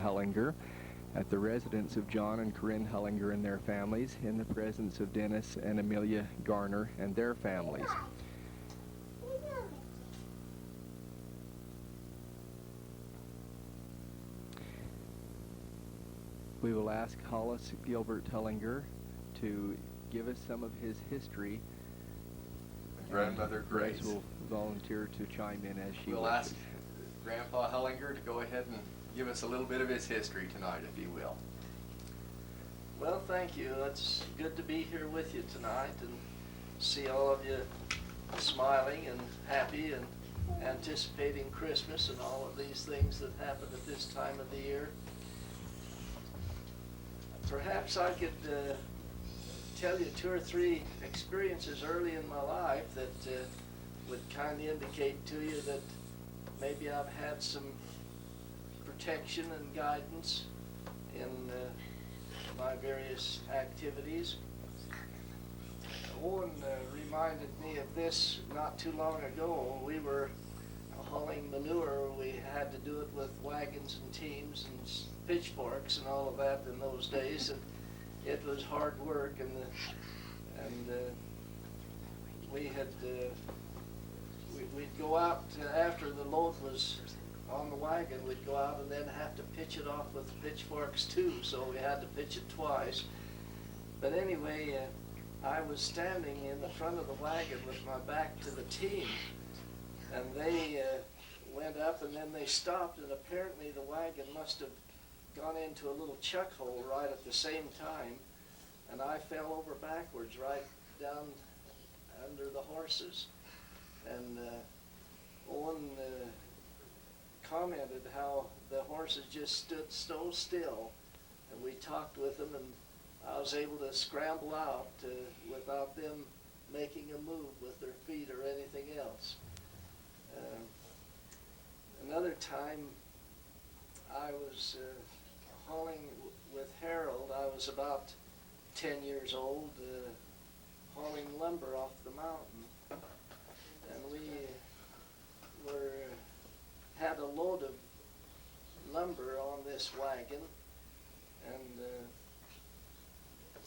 Hullinger at the residence of John and Corinne Hullinger and their families, in the presence of Dennis and Amelia Garner and their families. We will ask Hollis Gilbert Hullinger to give us some of his history. Grandmother Grace will volunteer to chime in as she will wishes. ask Grandpa Hullinger to go ahead and give us a little bit of his history tonight, if he will. Well, thank you. It's good to be here with you tonight and see all of you smiling and happy and anticipating Christmas and all of these things that happen at this time of the year. Perhaps I could tell you two or three experiences early in my life that would kind of indicate to you that maybe I've had some protection and guidance in my various activities. Owen reminded me of this not too long ago. We were hauling manure. We had to do it with wagons and teams and pitchforks and all of that in those days, and it was hard work. And we'd go out after the load was on the wagon. We'd go out and then have to pitch it off with pitchforks too, so we had to pitch it twice. But anyway, I was standing in the front of the wagon with my back to the team, and they went up and then they stopped, and apparently the wagon must have gone into a little chuck hole right at the same time, and I fell over backwards right down under the horses. And Owen commented how the horses just stood so still, and we talked with them, and I was able to scramble out without them making a move with their feet or anything else. Another time I was hauling with Harold. I was about 10 years old, hauling lumber off the mountain, and we had a load of lumber on this wagon, and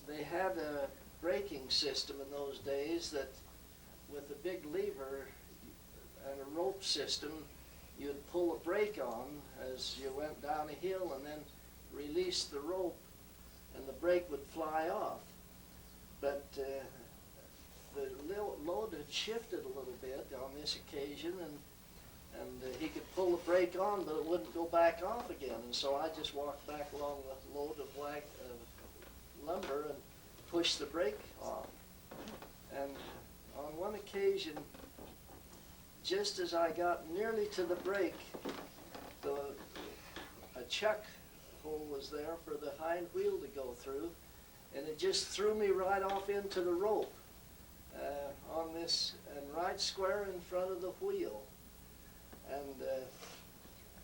they had a braking system in those days that with a big lever and a rope system, you'd pull a brake on as you went down a hill and then release the rope and the brake would fly off. But the load had shifted a little bit on this occasion, and he could pull the brake on, but it wouldn't go back off again. And so I just walked back along the load of lumber and pushed the brake off. And on one occasion, just as I got nearly to the brake, a chuck hole was there for the hind wheel to go through, and it just threw me right off into the rope on this, and right square in front of the wheel. And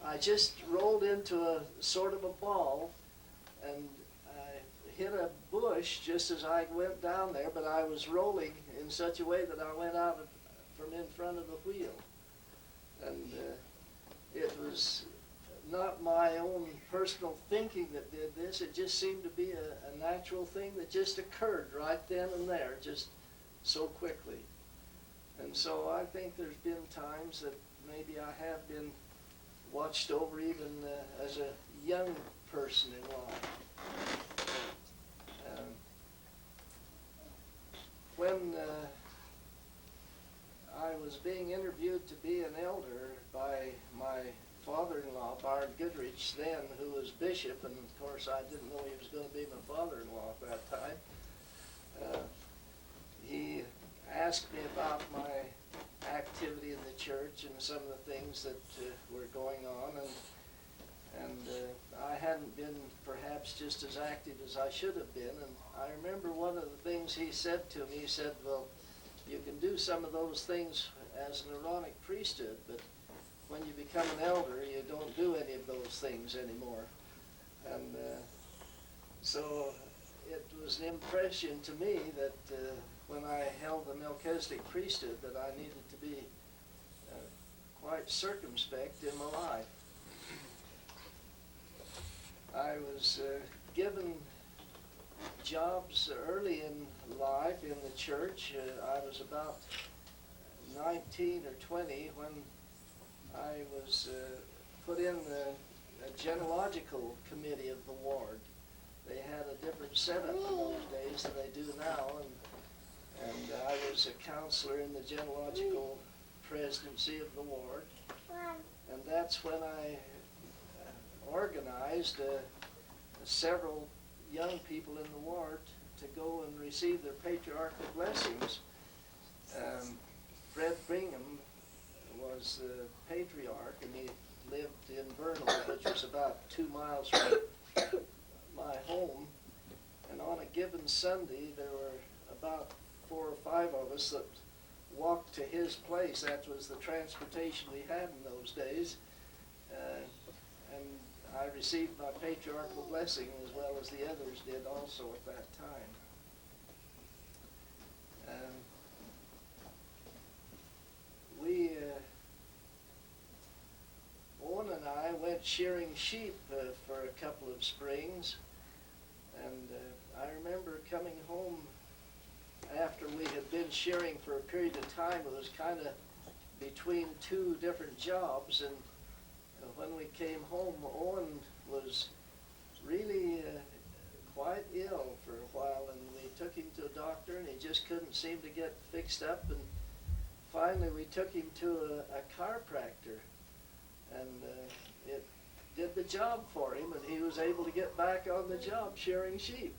I just rolled into a sort of a ball, and I hit a bush just as I went down there, but I was rolling in such a way that I went out from in front of the wheel. And it was not my own personal thinking that did this. It just seemed to be a natural thing that just occurred right then and there, just so quickly. And so I think there's been times that maybe I have been watched over even as a young person in life. When I was being interviewed to be an elder by my father-in-law, Bard Goodrich, then, who was bishop, and of course I didn't know he was going to be my father-in-law at that time. He asked me about my activity in the church and some of the things that were going on, and I hadn't been perhaps just as active as I should have been. And I remember one of the things he said to me, he said, well, you can do some of those things as an Aaronic priesthood, but when you become an elder, you don't do any of those things anymore. And so it was an impression to me that when I held the Melchizedek priesthood, that I needed to be quite circumspect in my life. was given jobs early in life in the church. I was about 19 or 20 when I was put in the genealogical committee of the ward. They had a different setup in those days than they do now, and I was a counselor in the genealogical presidency of the ward. And that's when I organized several young people in the ward to go and receive their patriarchal blessings. Fred Bingham was the patriarch, and he lived in Vernal, which was about 2 miles from my home. And on a given Sunday, there were about 4 or 5 of us that walked to his place. That was the transportation we had in those days. And I received my patriarchal blessing as well as the others did also at that time. Owen and I went shearing sheep for a couple of springs, and I remember coming home after we had been shearing for a period of time. It was kind of between 2 different jobs, and when we came home, Owen was really quite ill for a while, and we took him to a doctor, and he just couldn't seem to get fixed up, and finally we took him to a chiropractor, and it did the job for him, and he was able to get back on the job shearing sheep.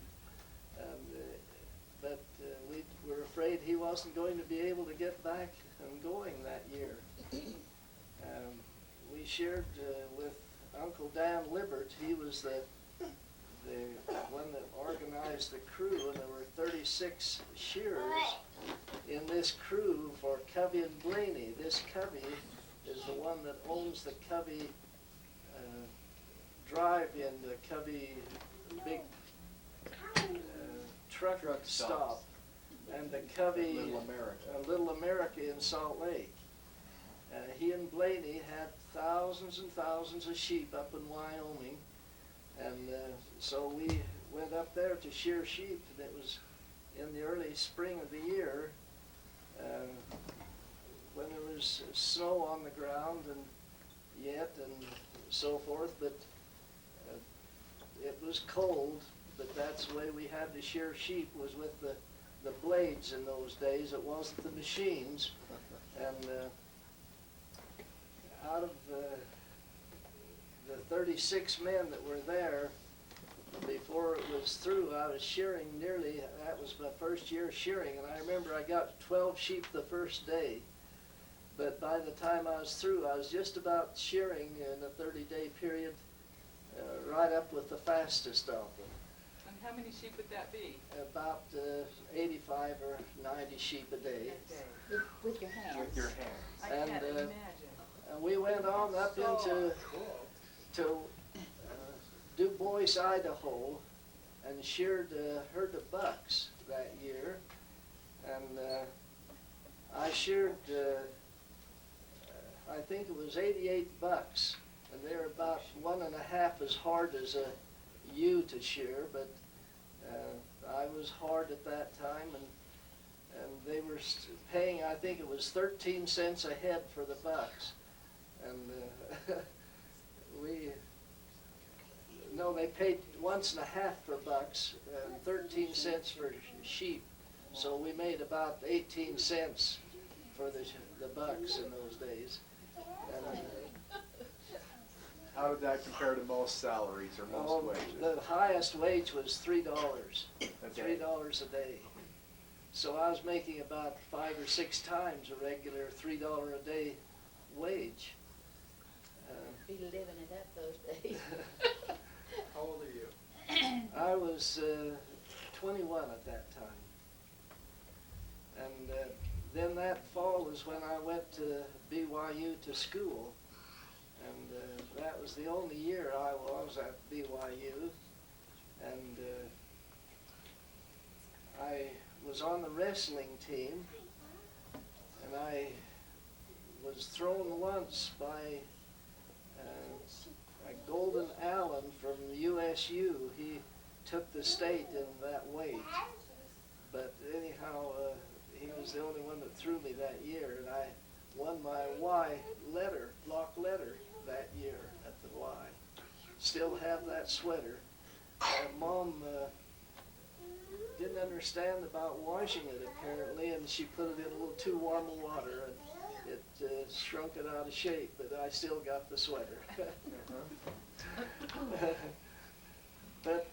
But we were afraid he wasn't going to be able to get back and going that year. We sheared with Uncle Dan Libbert. He was the one that organized the crew, and there were 36 shearers in this crew for Covey and Blaney. This Covey is the one that owns the Covey drive-in, the Covey big truck stop, and the Covey Little America in Salt Lake. He and Blaney had thousands and thousands of sheep up in Wyoming, and so we went up there to shear sheep, and it was in the early spring of the year when there was snow on the ground and so forth, but it was cold, but that's the way we had to shear sheep, was with the blades in those days. It wasn't the machines. And out of the 36 men that were there, before it was through, I was shearing nearly, that was my first year shearing, and I remember I got 12 sheep the first day. But by the time I was through, I was just about shearing in a 30-day period, right up with the fastest of them. And how many sheep would that be? About 85 or 90 sheep a day. With your hands. With your hands. I And, can't imagine. And we went on up into Du Bois, Idaho, and sheared a herd of bucks that year. And I sheared, I think it was 88 bucks, and they're about 1.5 as hard as a ewe to shear, but I was hard at that time, and they were paying, I think it was 13 cents a head for the bucks. And they paid 1.5 for bucks and 13 cents for sheep. So we made about 18 cents for the bucks in those days. And, How did that compare to most salaries or most wages? the highest wage was $3. A day. $3 a day. So I was making about 5 or 6 times a regular $3 a day wage. Be living it up those days. How old are you? I was 21 at that time. And then that fall was when I went to BYU to school. And that was the only year I was at BYU. And I was on the wrestling team. And I was thrown once by a Golden Allen from the U.S. SU, he took the state in that weight. But anyhow, he was the only one that threw me that year, and I won my Y letter, block letter that year at the Y. Still have that sweater. Mom didn't understand about washing it apparently, and she put it in a little too warm of water, and it shrunk it out of shape, but I still got the sweater. But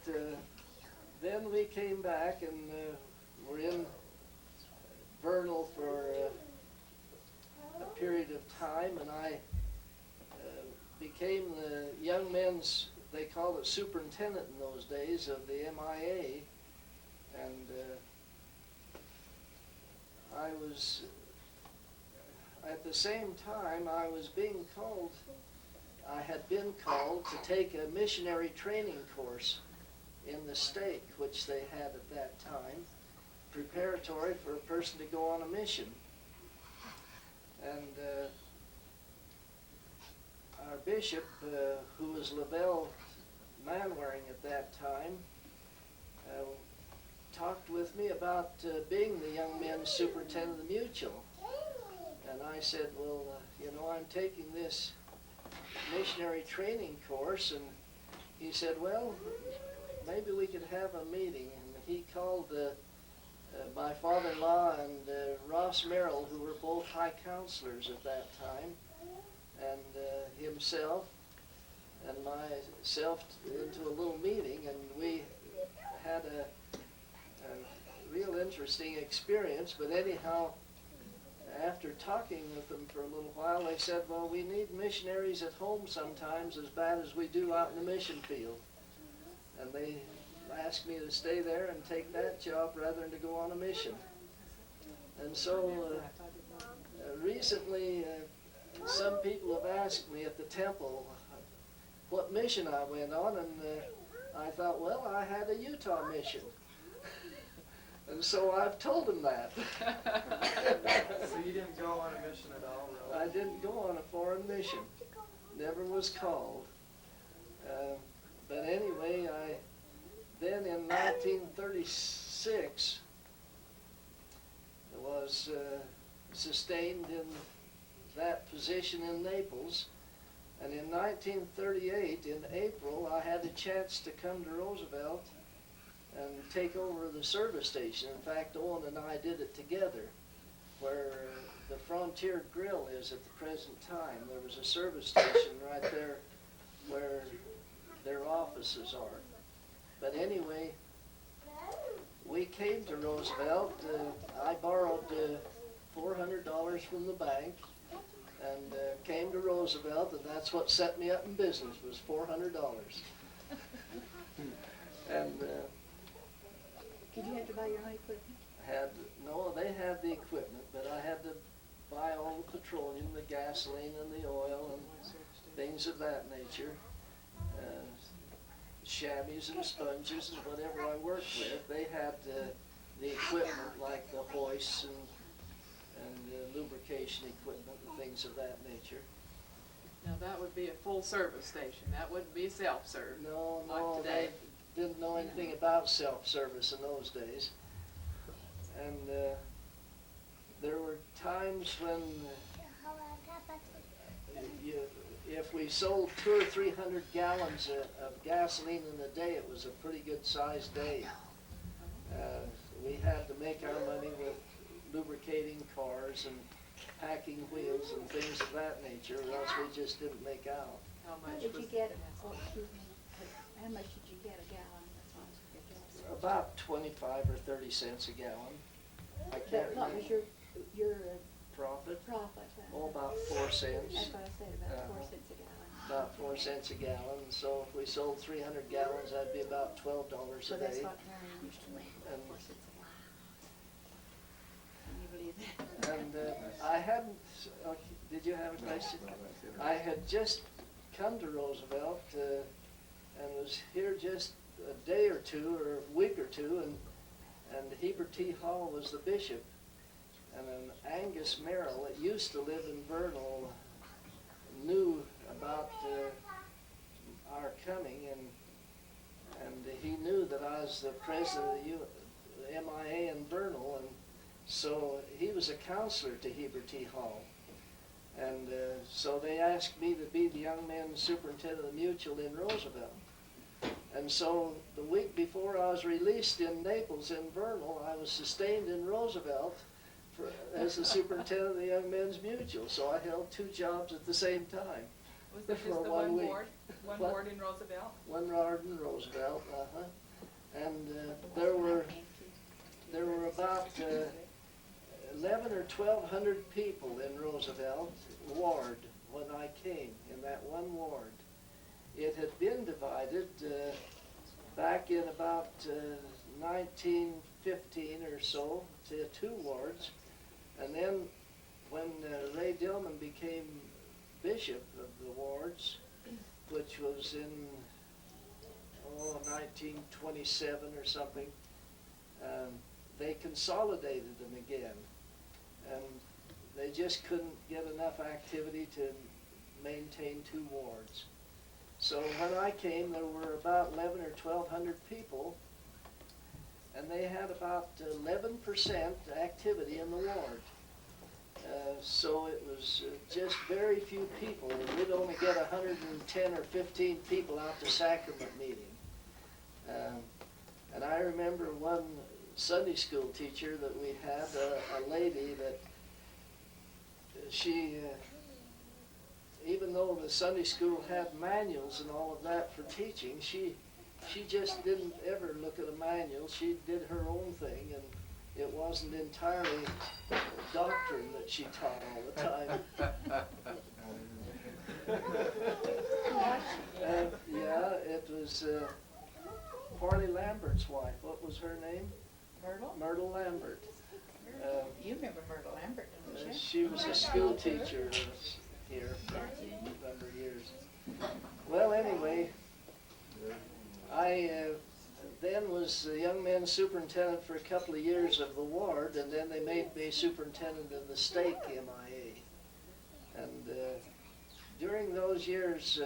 then we came back and were in Vernal for a period of time, and I became the young men's, they called it superintendent in those days, of the MIA, and I was, at the same time, I was being called, I had been called to take a missionary training course in the state, which they had at that time, preparatory for a person to go on a mission. And our bishop, who was Lavelle Manwaring at that time, talked with me about being the young men's superintendent of the Mutual. And I said, well, you know, I'm taking this missionary training course, and he said, well, maybe we could have a meeting. And he called my father-in-law and Ross Merrill, who were both high counselors at that time, and himself and myself into a little meeting, and we had a real interesting experience. But anyhow, after talking with them for a little while, they said, well, we need missionaries at home sometimes as bad as we do out in the mission field. And they asked me to stay there and take that job rather than to go on a mission. And so recently, some people have asked me at the temple what mission I went on, and I thought, well, I had a Utah mission. And so I've told them that. So you didn't go on a mission at all, really? I didn't go on a foreign mission. Never was called. But anyway, then in 1936 was sustained in that position in Naples. And in 1938, in April, I had a chance to come to Roosevelt and take over the service station. In fact, Owen and I did it together, where the Frontier Grill is at the present time. There was a service station right there where their offices are. But anyway, we came to Roosevelt. I borrowed $400 from the bank and came to Roosevelt, and that's what set me up in business, was $400. And Did you have to buy your own equipment? no, they had the equipment, but I had to buy all the petroleum, the gasoline and the oil and things of that nature. Chamois and sponges and whatever I worked with. They had the equipment like the hoists and lubrication equipment and things of that nature. Now, that would be a full-service station. That wouldn't be self-serve. No, Like they today. didn't know anything about self-service in those days. And there were times when if we sold 200 or 300 gallons of gasoline in a day, it was a pretty good sized day. We had to make our money with lubricating cars and packing wheels and things of that nature, or else we just didn't make out. How How much did was you get, oh, excuse me, how much did you get a gallon? That's why I was gonna guess. About 25 or 30 cents a gallon. I can't What remember. was your Profit? profit? Oh, about 4 cents. That's what I said, about 4 Uh-huh. cents a gallon. About 4 cents a gallon. So if we sold 300 gallons, that'd be about $12 So a that's day. what Marion used to make, And- 4 cents a gallon. Can you believe that? And I hadn't, did you have a question? I had just come to Roosevelt and was here just a day or two or a week or two, and Heber T. Hall was the bishop. And an Angus Merrill that used to live in Vernal knew about our coming, and was the president of the MIA in Vernal, and so he was a counselor to Heber T. Hall. And so they asked me to be the young men's superintendent of the Mutual in Roosevelt. And so the week before I was released in Naples in Vernal, I was sustained in Roosevelt as the superintendent of the Young Men's Mutual. So I held two jobs at the same time. Was there just for the 1 one week. ward? One What? ward in Roosevelt? One ward in Roosevelt, and there were about 11 or 1,200 people in Roosevelt ward when I came in that one ward. It had been divided back in about 1915 or so to two wards, and then when Ray Dillman became bishop of the wards, which was in 1927 or something, they consolidated them again, and they just couldn't get enough activity to maintain two wards. So when I came, there were about 11 or 1,200 people, and they had about 11% activity in the ward. So it was just very few people. We'd only get 110 or 15 people out to sacrament meeting. And I remember one Sunday school teacher that we had, a lady that she, even though the Sunday school had manuals and all of that for teaching, she just didn't ever look at a manual. She did her own thing, and it wasn't entirely doctrine that she taught all the time. Yeah, it was Parley Lambert's wife. What was her name? Myrtle? Myrtle Lambert. You remember Myrtle Lambert, don't you? She was a school teacher here for a number of years. Well, anyway, I then was the young men's superintendent for a couple of years of the ward, and then they made me superintendent of the state MIA. And during those years,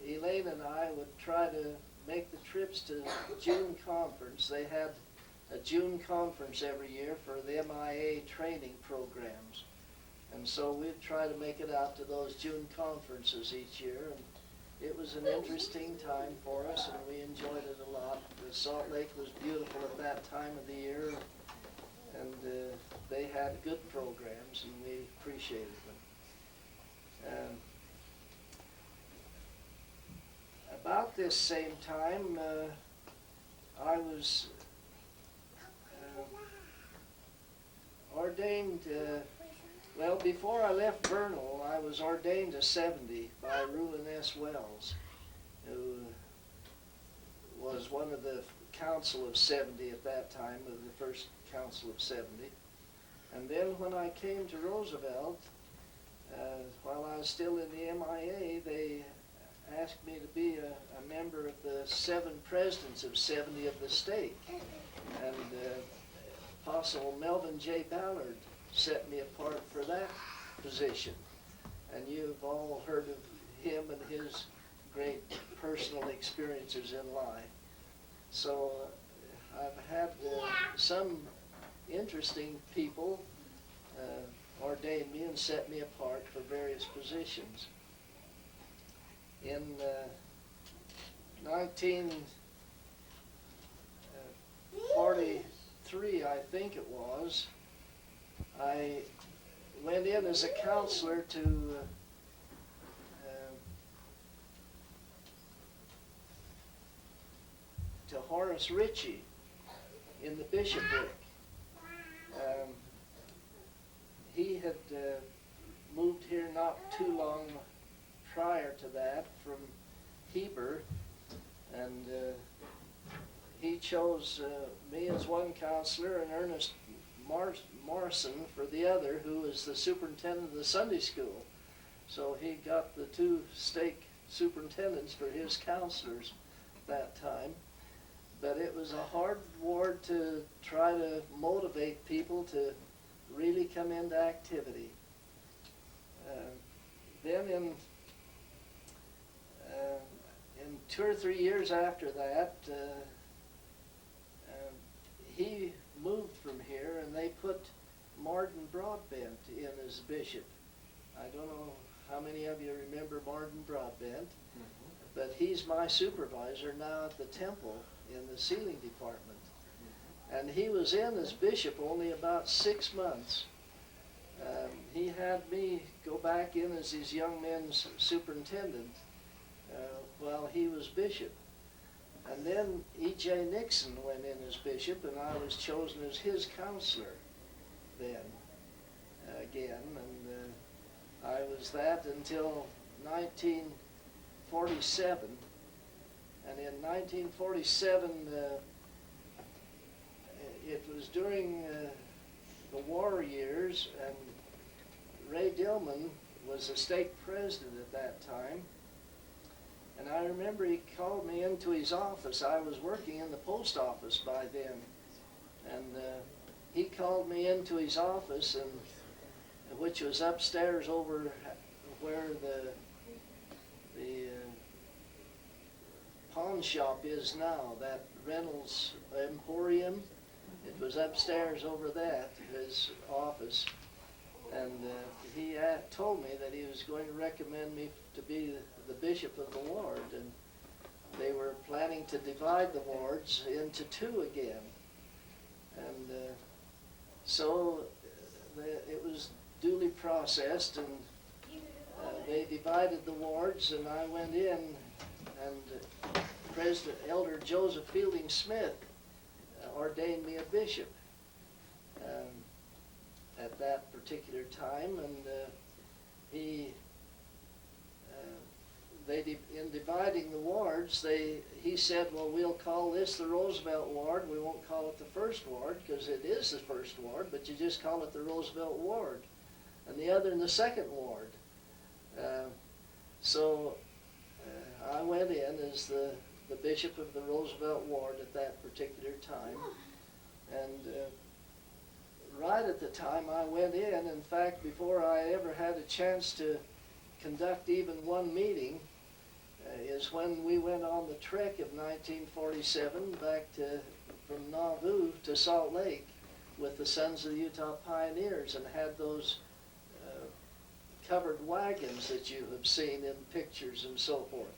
Elaine and I would try to make the trips to June conference. They had a June conference every year for the MIA training programs. And so we'd try to make it out to those June conferences each year. And it was an interesting time for us, and we enjoyed it a lot. The Salt Lake was beautiful at that time of the year, and they had good programs, and we appreciated them. About this same time, I was ordained, well, before I left Vernal, I was ordained to 70 by Reuben S. Wells, who was one of the Council of 70 at that time, of the first Council of 70. And then when I came to Roosevelt, while I was still in the MIA, they asked me to be a member of the 7 presidents of 70 of the state. And Apostle Melvin J. Ballard set me apart for that position. And you've all heard of him and his great personal experiences in life. So I've had some interesting people ordain me and set me apart for various positions. In 1943, I think it was, I went in as a counselor to Horace Ritchie in the bishopric. He had moved here not too long prior to that from Heber, and he chose me as one counselor and Ernest Morrison for the other, who was the superintendent of the Sunday school. So he got the 2 stake superintendents for his counselors that time. But it was a hard ward to try to motivate people to really come into activity. Then in and 2 or 3 years after that, he moved from here, and they put Martin Broadbent in as bishop. I don't know how many of you remember Martin Broadbent, but he's my supervisor now at the temple in the sealing department. And he was in as bishop only about 6 months. He had me go back in as his young men's superintendent while he was bishop. And then E.J. Nixon went in as bishop, and I was chosen as his counselor then again. And I was that until 1947. And in 1947, it was during the war years, and Ray Dillman was the stake president at that time. And I remember he called me into his office. I was working in the post office by then. And he called me into his office, and which was upstairs over where the pawn shop is now, that Reynolds Emporium. It was upstairs over that, his office. And he told me that he was going to recommend me to be the bishop of the ward, and they were planning to divide the wards into 2 again. And so it was duly processed, and they divided the wards, and I went in, and President Elder Joseph Fielding Smith ordained me a bishop at that particular time, and in dividing the wards, he said, well, we'll call this the Roosevelt Ward. We won't call it the First Ward, because it is the First Ward, but you just call it the Roosevelt Ward, and the other in the Second Ward. So I went in as the bishop of the Roosevelt Ward at that particular time, and right at the time I went in fact, before I ever had a chance to conduct even one meeting, is when we went on the trek of 1947 back from Nauvoo to Salt Lake with the Sons of the Utah Pioneers, and had those covered wagons that you have seen in pictures and so forth.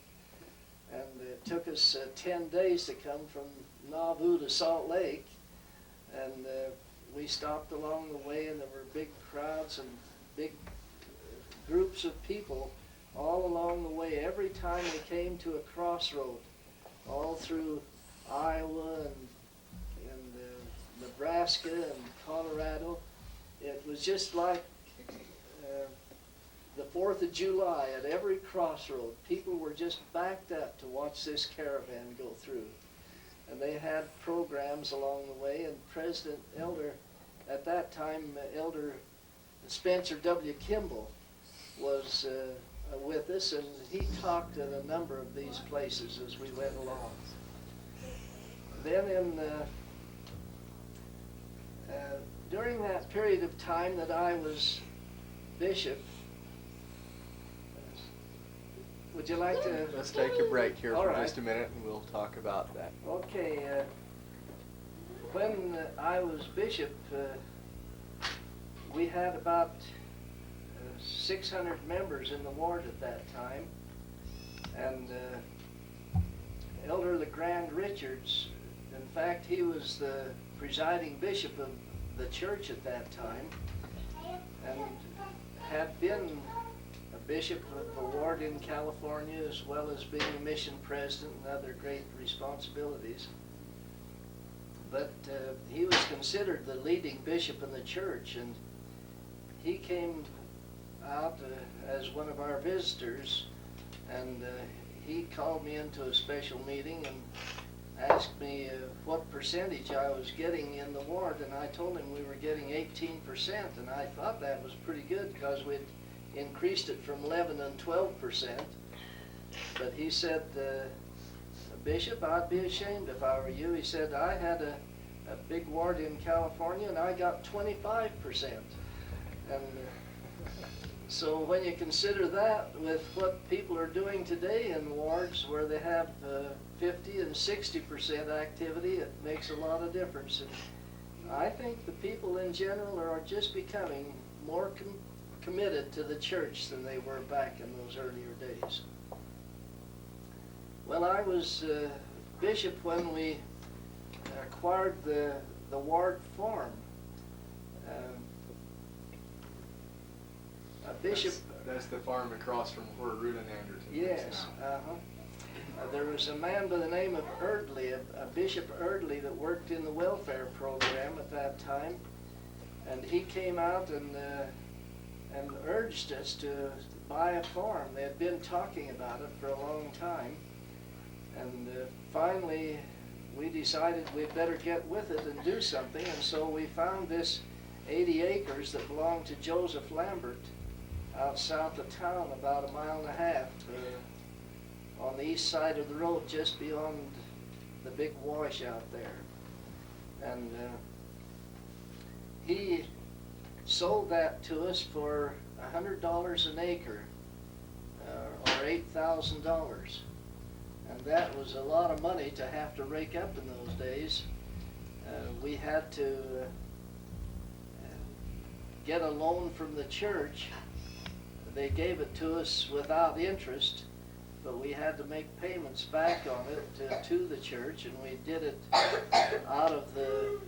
And it took us 10 days to come from Nauvoo to Salt Lake, and we stopped along the way, and there were big crowds and big groups of people all along the way. Every time we came to a crossroad, all through Iowa and Nebraska and Colorado, it was just like the 4th of July. At every crossroad, people were just backed up to watch this caravan go through. And they had programs along the way, and President Elder, at that time, Elder Spencer W. Kimball was with us, and he talked at a number of these places as we went along. Then during that period of time that I was bishop, would you like to... Let's take a break here All for right. just a minute, and we'll talk about that. Okay, when I was bishop, we had about 600 members in the ward at that time, and Elder LeGrand Richards, in fact, he was the presiding bishop of the church at that time, and had been a bishop of the ward in California, as well as being a mission president and other great responsibilities. But he was considered the leading bishop in the church, and he came out as one of our visitors, and he called me into a special meeting and asked me what percentage I was getting in the ward, and I told him we were getting 18%, and I thought that was pretty good because we'd increased it from 11 and 12%. But he said, Bishop, I'd be ashamed if I were you. He said, I had a big ward in California, and I got 25%. And So when you consider that with what people are doing today in wards where they have 50 and 60% activity, it makes a lot of difference. And I think the people in general are just becoming more committed to the church than they were back in those earlier days. Well, I was bishop when we acquired the ward farm. A bishop. That's the farm across from where Ruth and Anderton Yes. is now. There was a man by the name of Erdley, a Bishop Erdley, that worked in the welfare program at that time, and he came out and urged us to buy a farm. They had been talking about it for a long time, and finally we decided we'd better get with it and do something, and so we found this 80 acres that belonged to Joseph Lambert out south of town, about a mile and a half, on the east side of the road, just beyond the big wash out there. And he sold that to us for $100 an acre, or $8,000. And that was a lot of money to have to rake up in those days. We had to get a loan from the church. They gave it to us without interest, but we had to make payments back on it to the church, and we did it out of the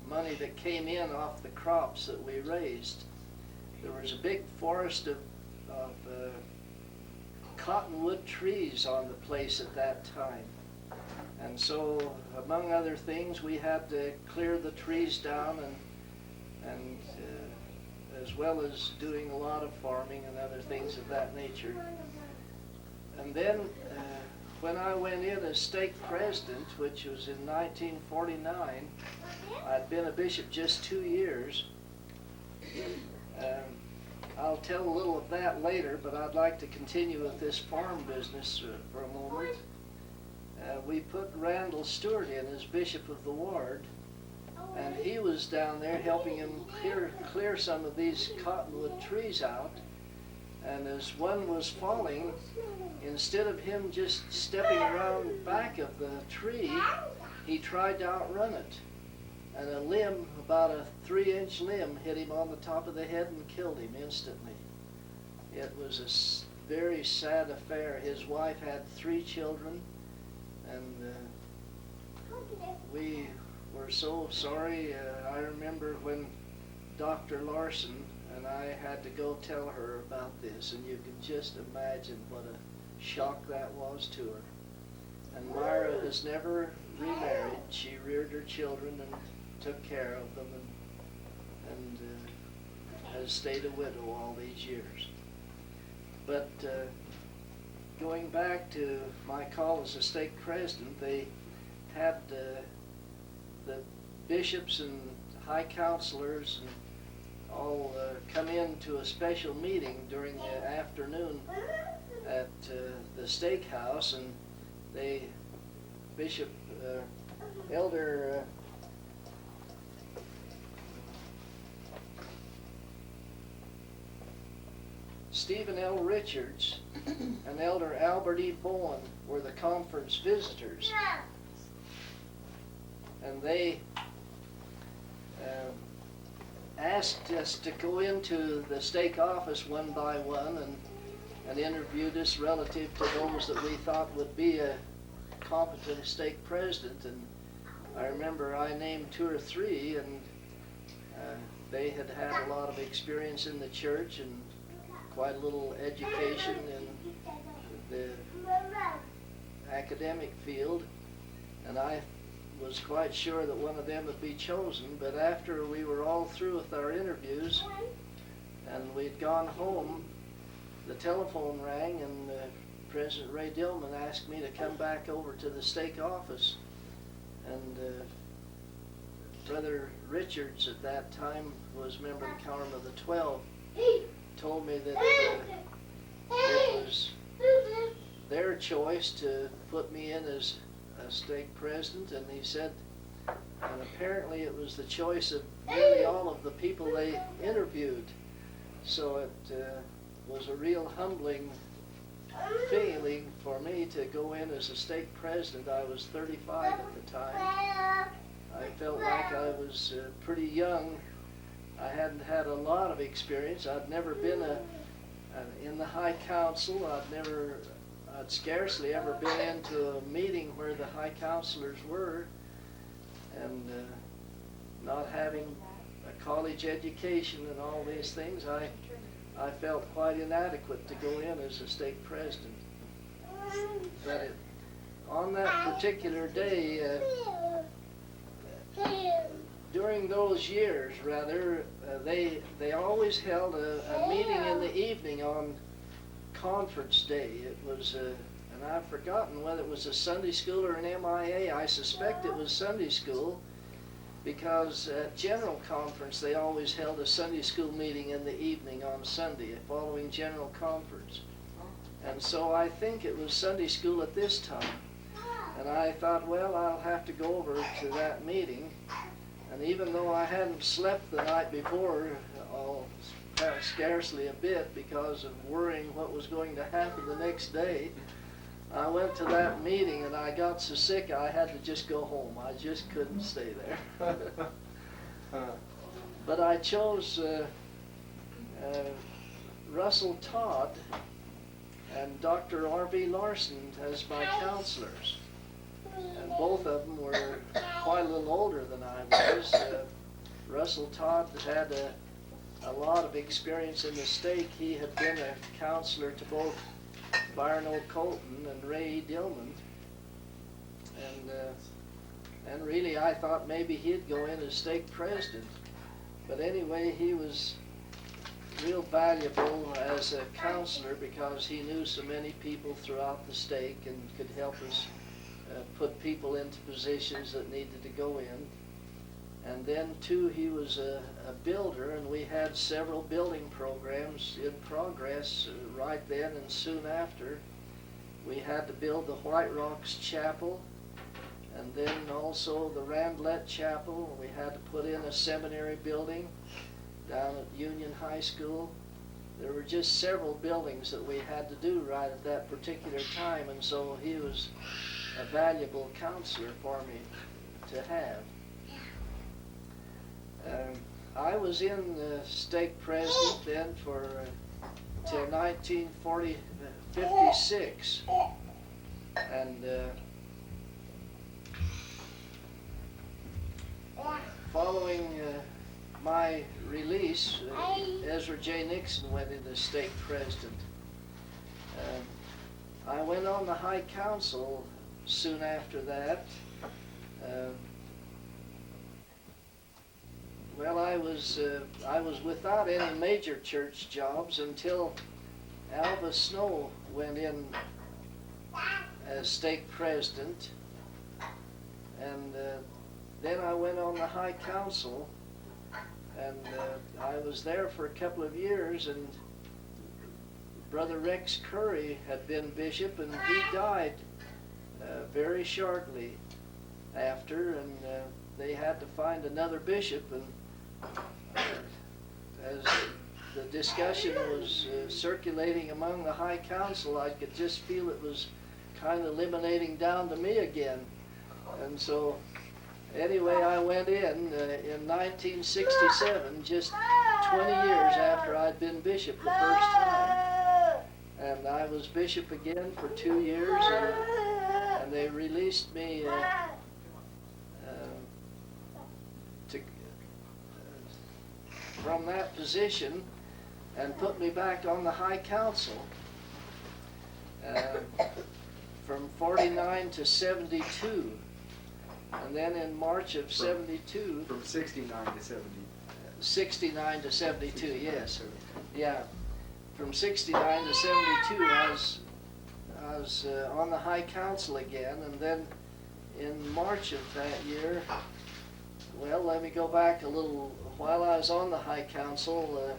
money that came in off the crops that we raised. There was a big forest of cottonwood trees on the place at that time. And so, among other things, we had to clear the trees down and as well as doing a lot of farming and other things of that nature. And then when I went in as stake president, which was in 1949, I'd been a bishop just 2 years. I'll tell a little of that later, but I'd like to continue with this farm business for a moment. We put Randall Stewart in as bishop of the ward, and he was down there helping him clear some of these cottonwood trees out. And as one was falling, instead of him just stepping around back of the tree, he tried to outrun it. And a limb, about a 3-inch limb, hit him on the top of the head and killed him instantly. It was a very sad affair. His wife had 3 children, and we were so sorry. I remember when Dr. Larson and I had to go tell her about this, and you can just imagine what a shock that was to her. And Myra has never remarried. She reared her children and took care of them, and has stayed a widow all these years. But going back to my call as a stake president, they had the bishops and high counselors and all come in to a special meeting during the afternoon at the steakhouse, and Bishop Elder Stephen L. Richards and Elder Albert E. Bowen were the conference visitors, and they asked us to go into the stake office one by one and interviewed us relative to those that we thought would be a competent stake president. And I remember I named 2 or 3, and they had had a lot of experience in the church and quite a little education in the academic field, and I was quite sure that one of them would be chosen. But after we were all through with our interviews and we'd gone home, the telephone rang, and President Ray Dillman asked me to come back over to the stake office. And Brother Richards at that time was member of the Quorum of the 12, told me that it was their choice to put me in as a stake president, and he said, and apparently it was the choice of nearly all of the people they interviewed. So it was a real humbling feeling for me to go in as a stake president. I was 35 at the time. I felt like I was pretty young. I hadn't had a lot of experience. I'd never been in the high council. I'd scarcely ever been into a meeting where the high counselors were, and not having a college education and all these things, I felt quite inadequate to go in as a stake president. But on that particular day, during those years, rather, they always held a meeting in the evening on conference day. It was, and I've forgotten whether it was a Sunday school or an MIA. I suspect it was Sunday school, because at General Conference they always held a Sunday school meeting in the evening on Sunday following General Conference. And so I think it was Sunday school at this time. And I thought, well, I'll have to go over to that meeting. And even though I hadn't slept the night before, scarcely a bit, because of worrying what was going to happen the next day, I went to that meeting and I got so sick I had to just go home. I just couldn't stay there. But I chose Russell Todd and Dr. R.V. Larson as my counselors. And both of them were quite a little older than I was. Russell Todd had a lot of experience in the stake. He had been a counselor to both Byron O. Colton and Ray Dillman. And really I thought maybe he'd go in as stake president. But anyway, he was real valuable as a counselor because he knew so many people throughout the stake and could help us put people into positions that needed to go in. And then too, he was a builder, and we had several building programs in progress right then and soon after. We had to build the White Rocks Chapel, and then also the Randlett Chapel. We had to put in a seminary building down at Union High School. There were just several buildings that we had to do right at that particular time, and so he was a valuable counselor for me to have. I was in the stake president then for till 1956, and following my release, Ezra J. Nixon went into stake president. I went on the High Council soon after that. Well, I was without any major church jobs until Alva Snow went in as stake president, and then I went on the High Council, and I was there for a couple of years, and Brother Rex Curry had been bishop, and he died very shortly after, and they had to find another bishop, and as the discussion was circulating among the High Council, I could just feel it was kind of emanating down to me again. And so anyway, I went in 1967, just 20 years after I'd been bishop the first time. And I was bishop again for 2 years, and they released me from that position and put me back on the High Council from 49 to 72. And then in March of 72... From 69 to 70. 69 to 72, yes. Yeah. From 69 to 72, I was on the High Council again, and then in March of that year, well, let me go back a little. While I was on the High Council,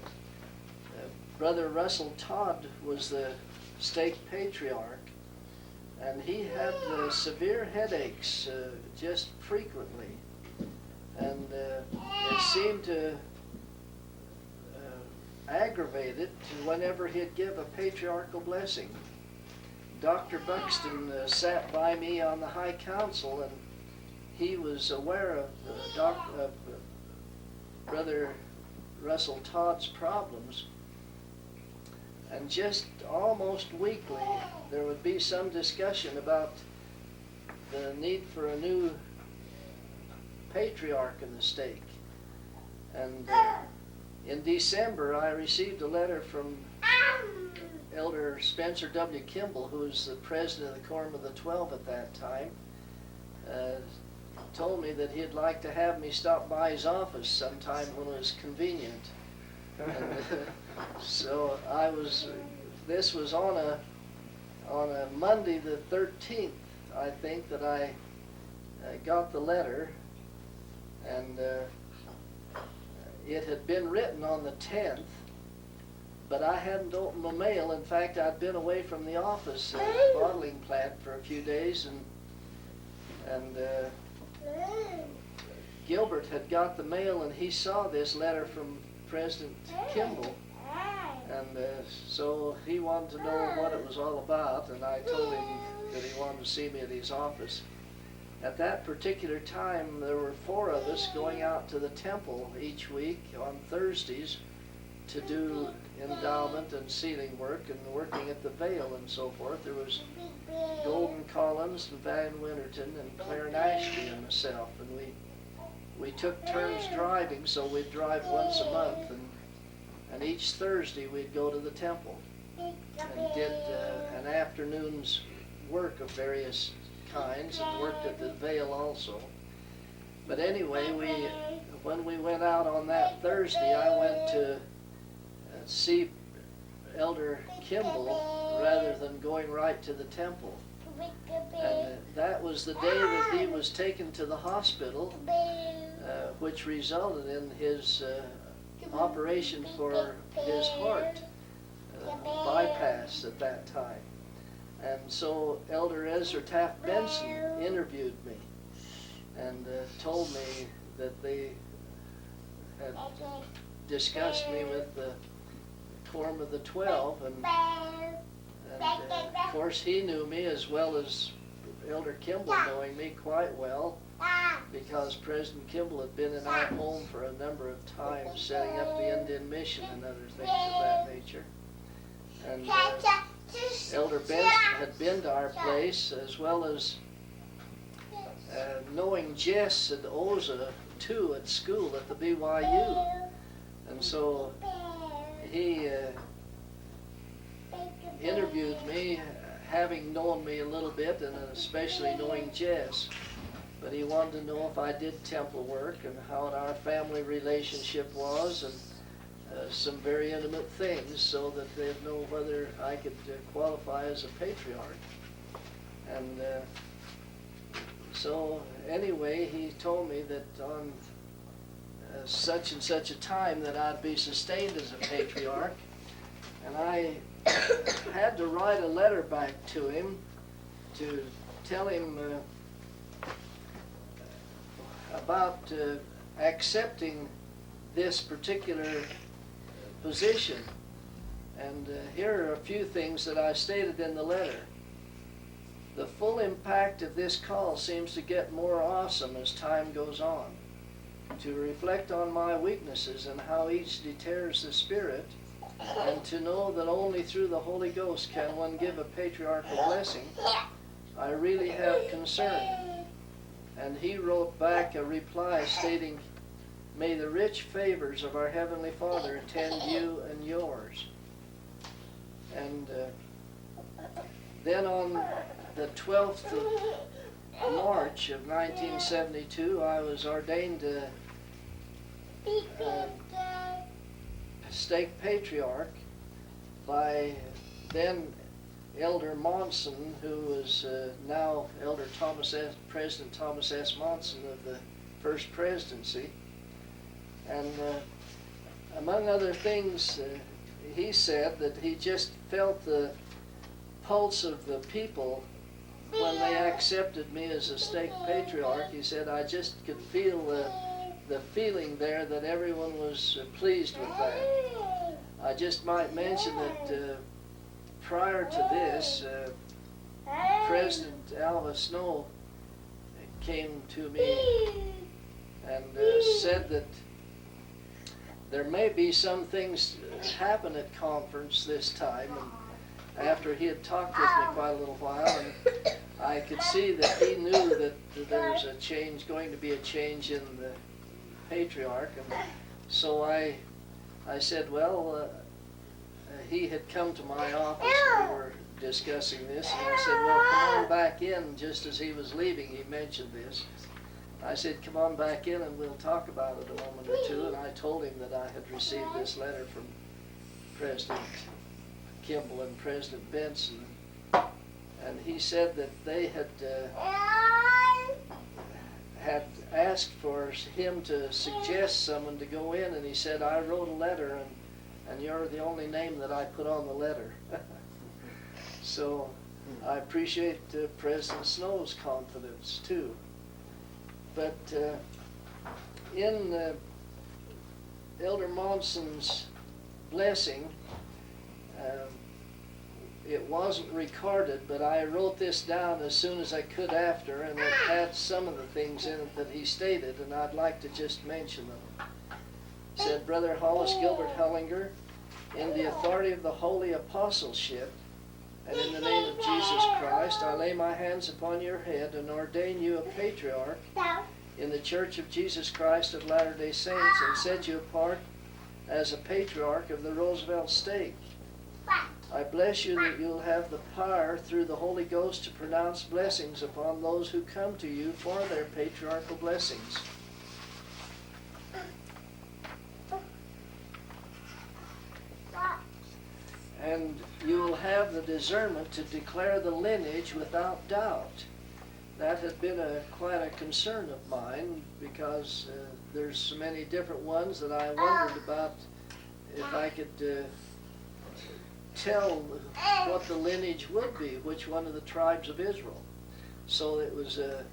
Brother Russell Todd was the stake patriarch, and he had severe headaches just frequently, and it seemed to aggravated to whenever he'd give a patriarchal blessing. Dr. Buxton sat by me on the High Council, and he was aware of Brother Russell Todd's problems. And just almost weekly, there would be some discussion about the need for a new patriarch in the stake. And in December, I received a letter from Elder Spencer W. Kimball, who was the president of the Quorum of the 12 at that time. Told me that he'd like to have me stop by his office sometime when it was convenient. And, so this was on a Monday the 13th, I think, that I got the letter, and it had been written on the 10th, but I hadn't opened the mail. In fact, I'd been away from the office at the bottling plant for a few days, and Gilbert had got the mail, and he saw this letter from President Kimball, and so he wanted to know what it was all about, and I told him that he wanted to see me at his office. At that particular time, there were 4 of us going out to the temple each week on Thursdays to do endowment and sealing work and working at the veil and so forth. There was Golden Collins and Van Winterton and Claire Nashby and myself, and we took turns driving, so we'd drive once a month, and each Thursday we'd go to the temple and did an afternoon's work of various kinds, and worked at the veil also. But anyway, when we went out on that Thursday, I went to see Elder Kimball rather than going right to the temple. And that was the day that he was taken to the hospital, which resulted in his operation for his heart bypass at that time. And so Elder Ezra Taft Benson interviewed me and told me that they had discussed me with the Quorum of the 12, and of course he knew me as well as Elder Kimball knowing me quite well, because President Kimball had been in our home for a number of times setting up the Indian Mission and other things of that nature. And Elder Benson had been to our place, as well as knowing Jess and Oza too at school at the BYU. And so he interviewed me, having known me a little bit, and especially knowing Jess. But he wanted to know if I did temple work and how our family relationship was, and some very intimate things, so that they'd know whether I could qualify as a patriarch. And so anyway, he told me that on such and such a time that I'd be sustained as a patriarch, and I had to write a letter back to him to tell him about accepting this particular position. And here are a few things that I stated in the letter. The full impact of this call seems to get more awesome as time goes on. To reflect on my weaknesses and how each deters the Spirit, and to know that only through the Holy Ghost can one give a patriarchal blessing, I really have concern. And he wrote back a reply stating, "May the rich favors of our Heavenly Father attend you and yours." And then on the 12th of March of 1972, I was ordained stake patriarch by then Elder Monson, who was now Elder President Thomas S. Monson of the First Presidency. And among other things, he said that he just felt the pulse of the people when they accepted me as a stake patriarch. He said, I just could feel the feeling there that everyone was pleased with that. I just might mention that prior to this, President Alva Snow came to me and said that there may be some things happen at conference this time. And after he had talked with me quite a little while, and I could see that he knew that there's a change, going to be a change in the patriarch. And so I said, well, he had come to my office and we were discussing this, and I said, well, come on back in. Just as he was leaving, he mentioned this. I said, come on back in and we'll talk about it a moment or two. And I told him that I had received this letter from President Kimball and President Benson. And he said that they had asked for him to suggest someone to go in, and he said, I wrote a letter, and you're the only name that I put on the letter. So I appreciate President Snow's confidence too. But in Elder Monson's blessing, it wasn't recorded, but I wrote this down as soon as I could after, and it had some of the things in it that he stated, and I'd like to just mention them. He said, Brother Hollis Gilbert Hullinger, in the authority of the holy apostleship, and in the name of Jesus Christ, I lay my hands upon your head and ordain you a patriarch in the Church of Jesus Christ of Latter-day Saints, and set you apart as a patriarch of the Roosevelt Stake. I bless you that you'll have the power through the Holy Ghost to pronounce blessings upon those who come to you for their patriarchal blessings. And you will have the discernment to declare the lineage without doubt. That had been quite a concern of mine, because there's so many different ones that I wondered about if I could tell what the lineage would be, which one of the tribes of Israel. So it was a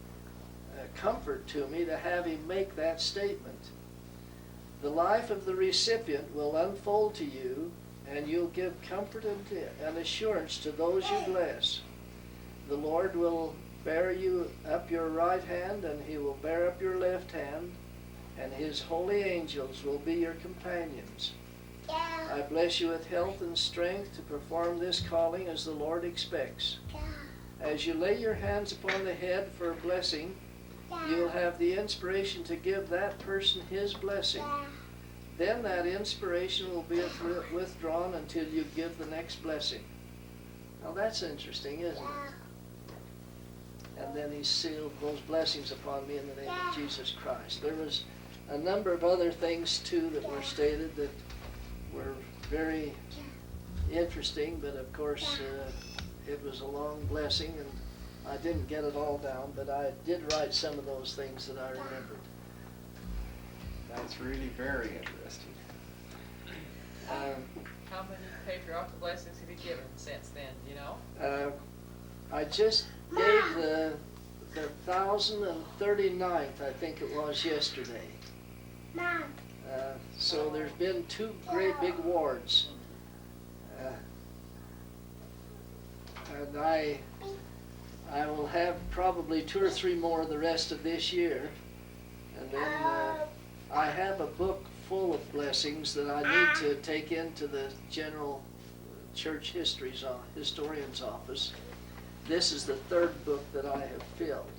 comfort to me to have him make that statement. The life of the recipient will unfold to you, and you'll give comfort and assurance to those you bless. The Lord will bear you up your right hand, and he will bear up your left hand, and his holy angels will be your companions. I bless you with health and strength to perform this calling as the Lord expects. As you lay your hands upon the head for a blessing, you'll have the inspiration to give that person his blessing. Then that inspiration will be withdrawn until you give the next blessing. Now that's interesting, isn't it? And then he sealed those blessings upon me in the name of Jesus Christ. There was a number of other things too that were stated that were very interesting, but of course it was a long blessing, and I didn't get it all down, but I did write some of those things that I remembered. That's really very interesting. How many patriarchal blessings have you given since then, do you know? I just gave the 1,039th, I think it was, yesterday. So there's been 2 great big awards. And I will have probably 2 or 3 more the rest of this year. And then I have a book full of blessings that I need to take into the general church historian's office. This is the 3rd book that I have filled.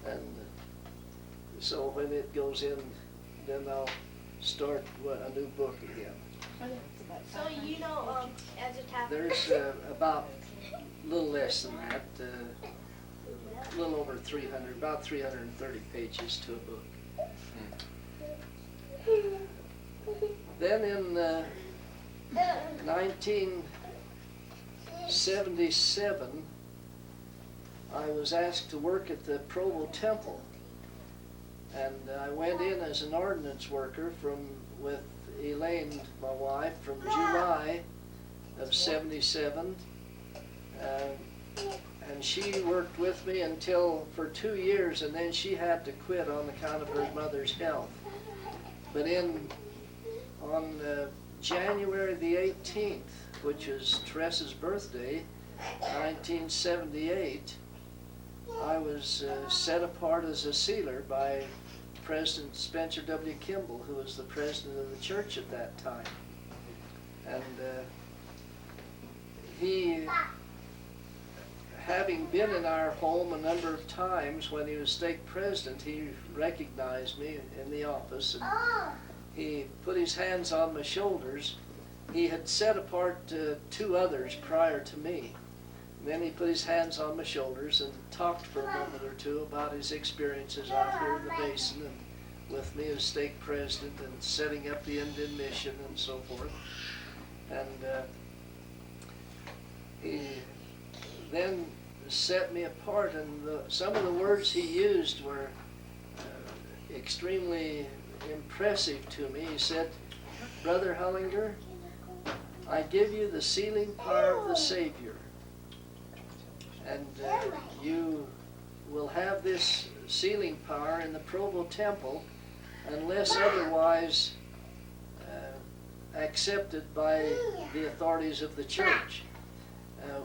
And so when it goes in, then I'll start a new book again. So you know, as a Catholic, There's about a little less than that, a little over 300, about 330 pages to a book. Then in 1977, I was asked to work at the Provo Temple, and I went in as an ordinance worker with Elaine, my wife, from July of 77, and she worked with me for 2 years, and then she had to quit on account of her mother's health. But on January the 18th, which is Teresa's birthday, 1978, I was set apart as a sealer by President Spencer W. Kimball, who was the president of the church at that time. And he, having been in our home a number of times when he was stake president, he recognized me in the office, and he put his hands on my shoulders. He had set apart two others prior to me. And then he put his hands on my shoulders and talked for a moment or two about his experiences out here in the basin and with me as stake president and setting up the Indian mission and so forth. And he then set me apart, and some of the words he used were extremely impressive to me. He said, "Brother Hullinger, I give you the sealing power of the Savior, and you will have this sealing power in the Provo Temple unless otherwise accepted by the authorities of the church,"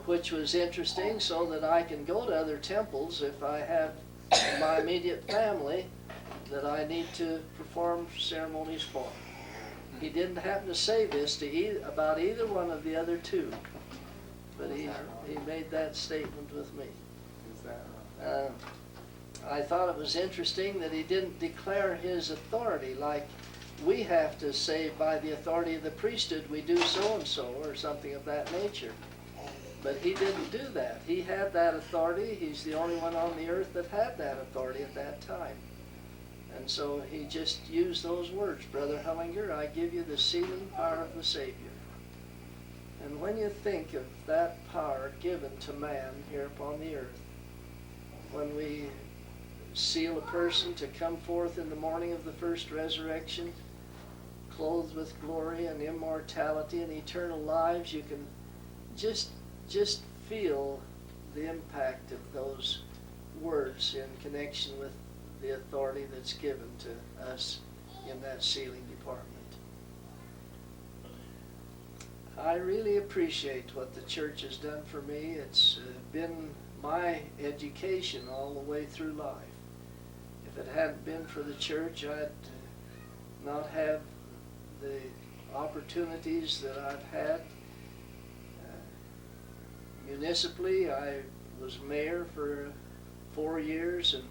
which was interesting, so that I can go to other temples if I have my immediate family that I need to perform ceremonies for. He didn't happen to say this to about either one of the other two, but he made that statement with me. Is that right? I thought it was interesting that he didn't declare his authority like we have to say, by the authority of the priesthood we do so and so, or something of that nature. But he didn't do that. He had that authority. He's the only one on the earth that had that authority at that time. And so he just used those words, "Brother Hullinger, I give you the sealing power of the Savior." And when you think of that power given to man here upon the earth, when we seal a person to come forth in the morning of the first resurrection, clothed with glory and immortality and eternal lives, you can just feel the impact of those words in connection with the authority that's given to us in that sealing department. I really appreciate what the church has done for me. It's been my education all the way through life. If it hadn't been for the church, I'd not have the opportunities that I've had. Municipally, I was mayor for 4 years, and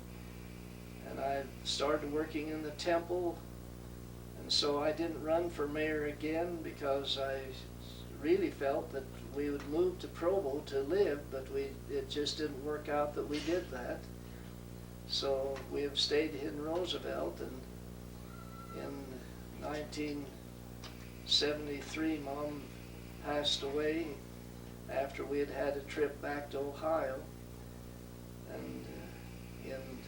I started working in the temple, and so I didn't run for mayor again because I really felt that we would move to Provo to live, but it just didn't work out that we did that. So we have stayed in Roosevelt, and in 1973 Mom passed away after we had had a trip back to Ohio, and in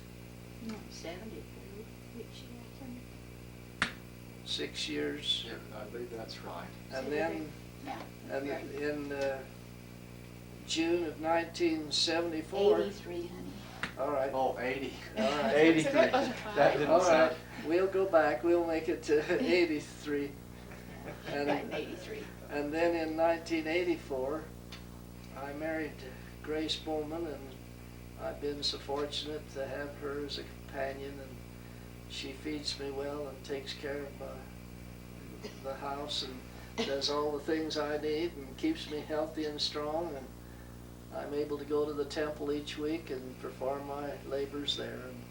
6 years, Yeah, I believe that's right. and then Yeah. in June of 1974. 83, honey. All right. Oh, 80. All right. 83. That didn't All sound. right. We'll go back. We'll make it to 83. Right, 83. And then in 1984, I married Grace Bowman, and I've been so fortunate to have her as a companion, and she feeds me well and takes care of the house and does all the things I need and keeps me healthy and strong, and I'm able to go to the temple each week and perform my labors there, and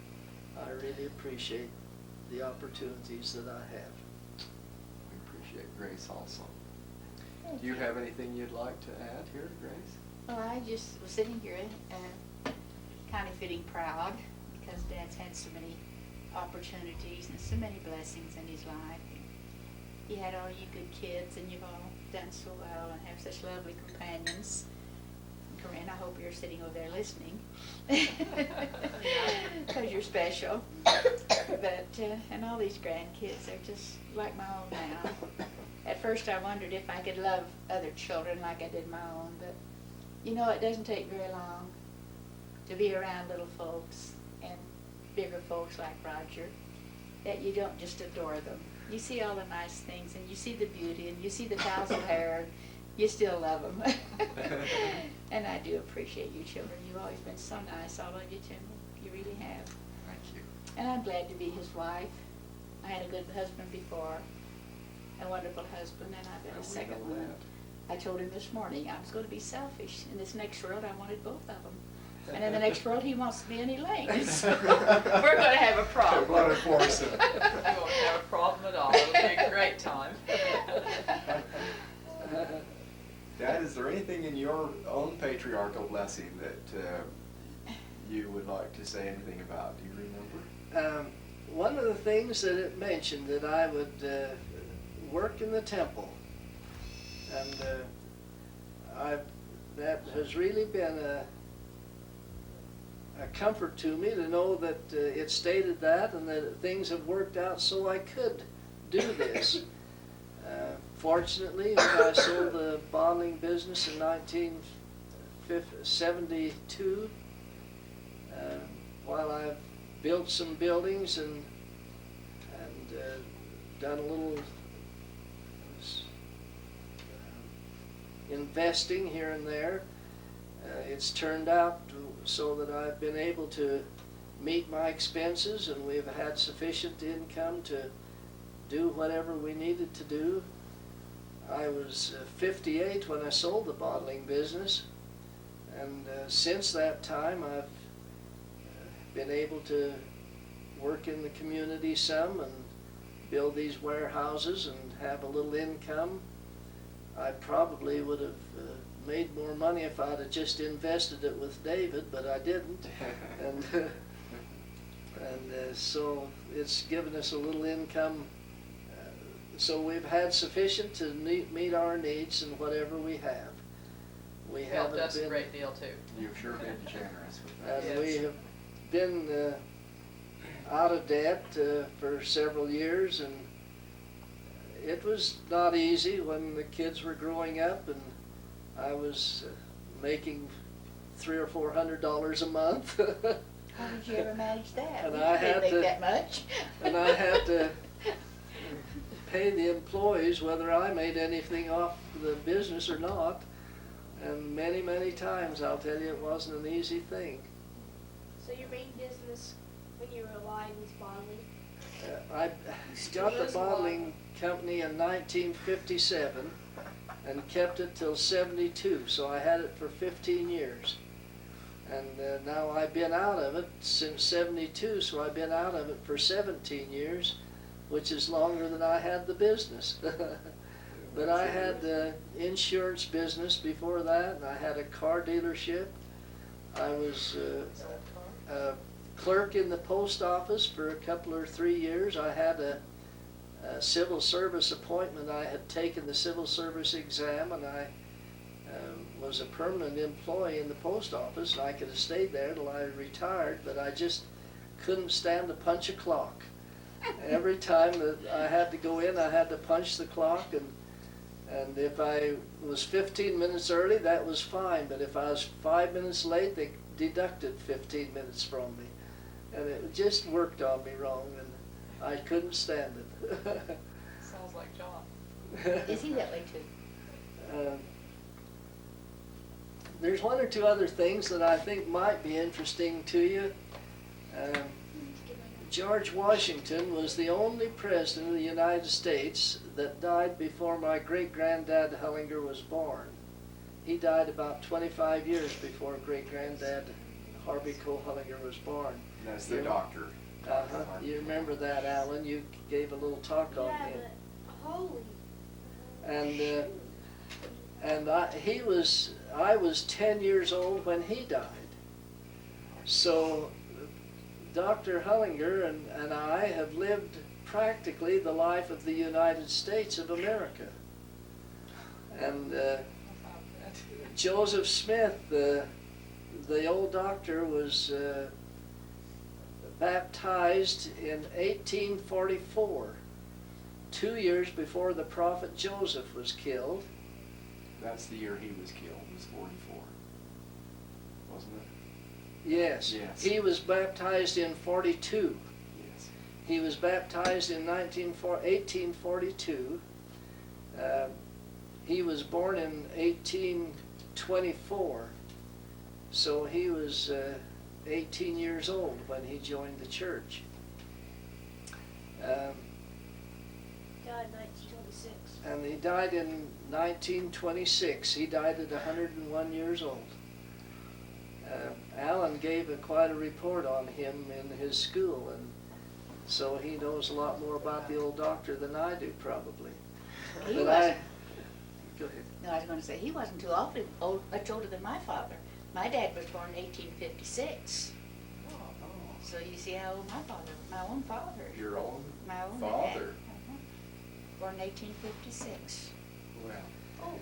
I really appreciate the opportunities that I have. We appreciate Grace also. Do you have anything you'd like to add here, Grace? Well, I just was sitting here kind of feeling proud because Dad's had so many opportunities and so many blessings in his life. He had all you good kids, and you've all done so well and have such lovely companions. Corinne, I hope you're sitting over there listening because you're special. But and all these grandkids, they're just like my own now. At first I wondered if I could love other children like I did my own, but you know, it doesn't take very long to be around little folks and bigger folks like Roger, that you don't just adore them. You see all the nice things, and you see the beauty, and you see the tousled hair, and you still love them. And I do appreciate you children. You've always been so nice, all of you to me. You really have. Thank you. And I'm glad to be his wife. I had a good husband before, a wonderful husband, and I've been Well, a we second know one. I told him this morning I was going to be selfish. In this next world, I wanted both of them. And in the next world, he wants to be any length. We're going to have a problem. What a force. You won't have a problem at all. It'll be a great time. Dad, is there anything in your own patriarchal blessing that you would like to say anything about? Do you remember? One of the things that it mentioned that I would work in the temple, and that has really been a comfort to me to know that it stated that and that things have worked out so I could do this. Fortunately, when I sold the bottling business in 1972, while I've built some buildings and done a little investing here and there, it's turned out so that I've been able to meet my expenses, and we've had sufficient income to do whatever we needed to do. I was 58 when I sold the bottling business, and since that time I've been able to work in the community some and build these warehouses and have a little income. I probably would have made more money if I'd have just invested it with David, but I didn't. And so it's given us a little income. So we've had sufficient to meet our needs and whatever we have. We Helped haven't us a been, great deal too. You've sure been generous with that. and Yes. we have been out of debt for several years, and it was not easy when the kids were growing up, and I was making $300 or $400 a month. How did you ever manage that? And We I didn't had make to- that much. And I had to pay the employees whether I made anything off the business or not. And many, many times, I'll tell you, it wasn't an easy thing. So your main business when you were alive was bottling? I got the bottling company in 1957 and kept it till 72, so I had it for 15 years. And now I've been out of it since 72, so I've been out of it for 17 years, which is longer than I had the business. But I had the insurance business before that, and I had a car dealership. I was a clerk in the post office for a couple or 3 years. I had a civil service appointment. I had taken the civil service exam, and I was a permanent employee in the post office, and I could have stayed there till I retired, but I just couldn't stand to punch a clock. Every time that I had to go in, I had to punch the clock, and if I was 15 minutes early, that was fine, but if I was 5 minutes late, they deducted 15 minutes from me. And it just worked on me wrong, and I couldn't stand it. Sounds like John. Is he that way too? There's one or two other things that I think might be interesting to you. George Washington was the only president of the United States that died before my great-granddad Hullinger was born. He died about 25 years before great-granddad Harvey Cole Hullinger was born. That's the doctor. Uh-huh. You remember that, Alan? You gave a little talk on Yeah, him. but holy. And I was 10 years old when he died. So Dr. Hullinger and I have lived practically the life of the United States of America. And Joseph Smith, the old doctor, was baptized in 1844, 2 years before the prophet Joseph was killed. That's the year he was killed, was 44. Wasn't it? Yes. Yes. He was baptized in 42. Yes. He was baptized in 1842. He was born in 1824, so he was 18 years old when he joined the church. Died in 1926. And he died in 1926. He died at 101 years old. Alan gave quite a report on him in his school, and so he knows a lot more about the old doctor than I do, probably. He But wasn't. Go ahead. No, I was going to say, he wasn't too awfully much older than my father. My dad was born in 1856. So you see how old my own father. Your own My own father? dad. Born in 1856. Well, Oh,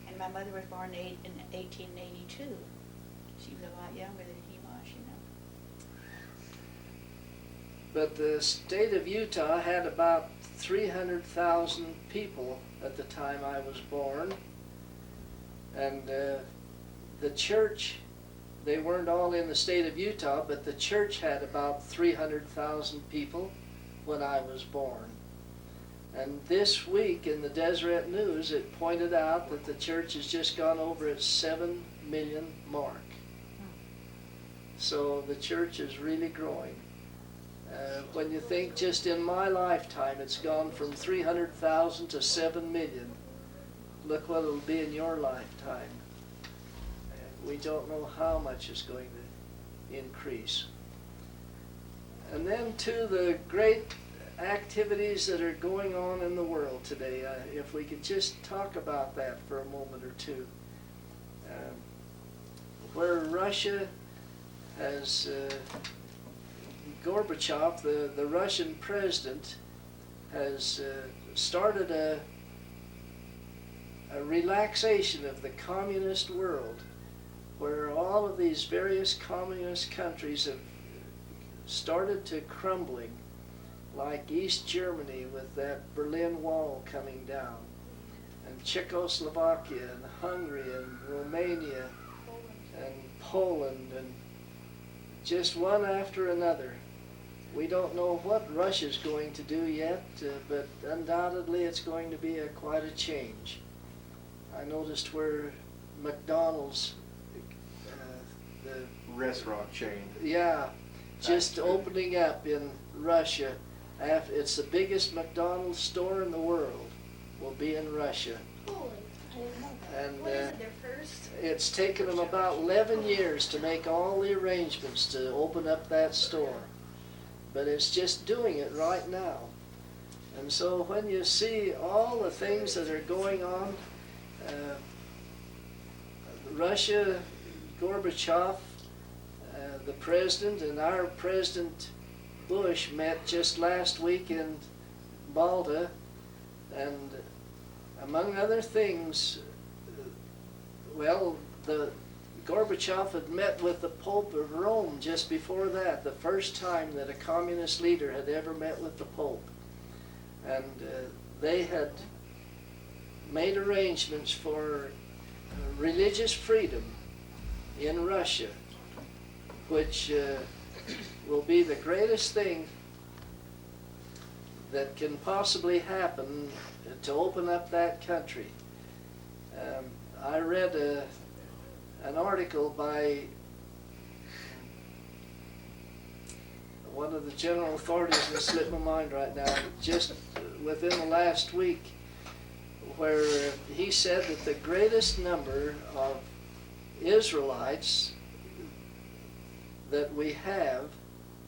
And my mother was born in 1882. She was a lot younger than he was, you know. But the state of Utah had about 300,000 people at the time I was born. And the church, they weren't all in the state of Utah, but the church had about 300,000 people when I was born. And this week in the Deseret News, it pointed out that the church has just gone over its 7 million mark. So the church is really growing. When you think just in my lifetime it's gone from 300,000 to 7 million, look what it'll be in your lifetime. We don't know how much is going to increase. And then to the great activities that are going on in the world today, if we could just talk about that for a moment or two. Where Russia has, Gorbachev, the Russian president, has started a relaxation of the communist world, where all of these various communist countries have started to crumbling, like East Germany with that Berlin Wall coming down, and Czechoslovakia and Hungary and Romania and Poland, and just one after another. We don't know what Russia's going to do yet, but undoubtedly it's going to be quite a change. I noticed where McDonald's, the restaurant chain. yeah, just opening up in Russia. It's the biggest McDonald's store in the world. Will be in Russia. holy. I didn't know that. And What is it, their first? it's taken them about 11 years to make all the arrangements to open up that store. But it's just doing it right now. And so when you see all the things that are going on, Russia, Gorbachev, the president, and our President Bush met just last week in Malta, and among other things, the Gorbachev had met with the Pope of Rome just before that, the first time that a communist leader had ever met with the Pope. And they had made arrangements for religious freedom in Russia, which will be the greatest thing that can possibly happen to open up that country. I read an article by one of the general authorities that slipped my mind right now, just within the last week, where he said that the greatest number of Israelites that we have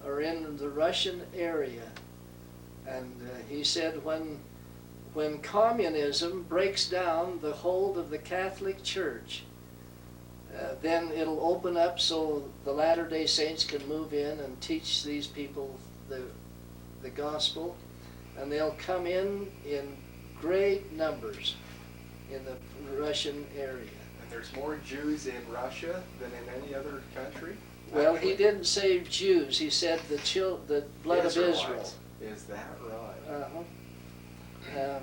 are in the Russian area. And he said when communism breaks down the hold of the Catholic Church, then it'll open up so the Latter-day Saints can move in and teach these people the gospel, and they'll come in great numbers in the Russian area. And there's more Jews in Russia than in any other country? Well, Actually, he didn't say Jews. He said the blood of Israel. Israelites. Is that right? Uh-huh.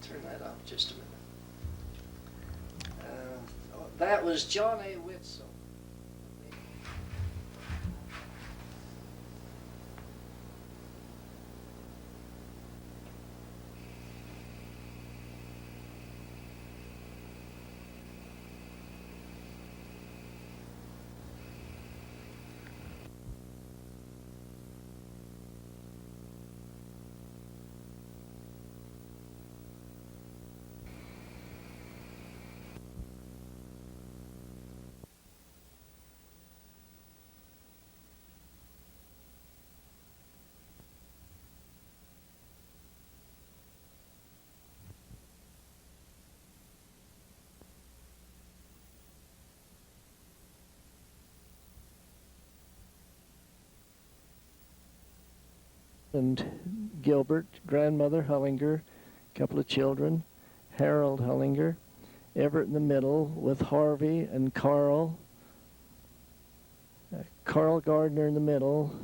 Turn that off just a minute. That was John A. Whitson. and Gilbert, grandmother Hullinger, couple of children, Harold Hullinger, Everett in the middle with Harvey and Carl, Carl Gardner in the middle,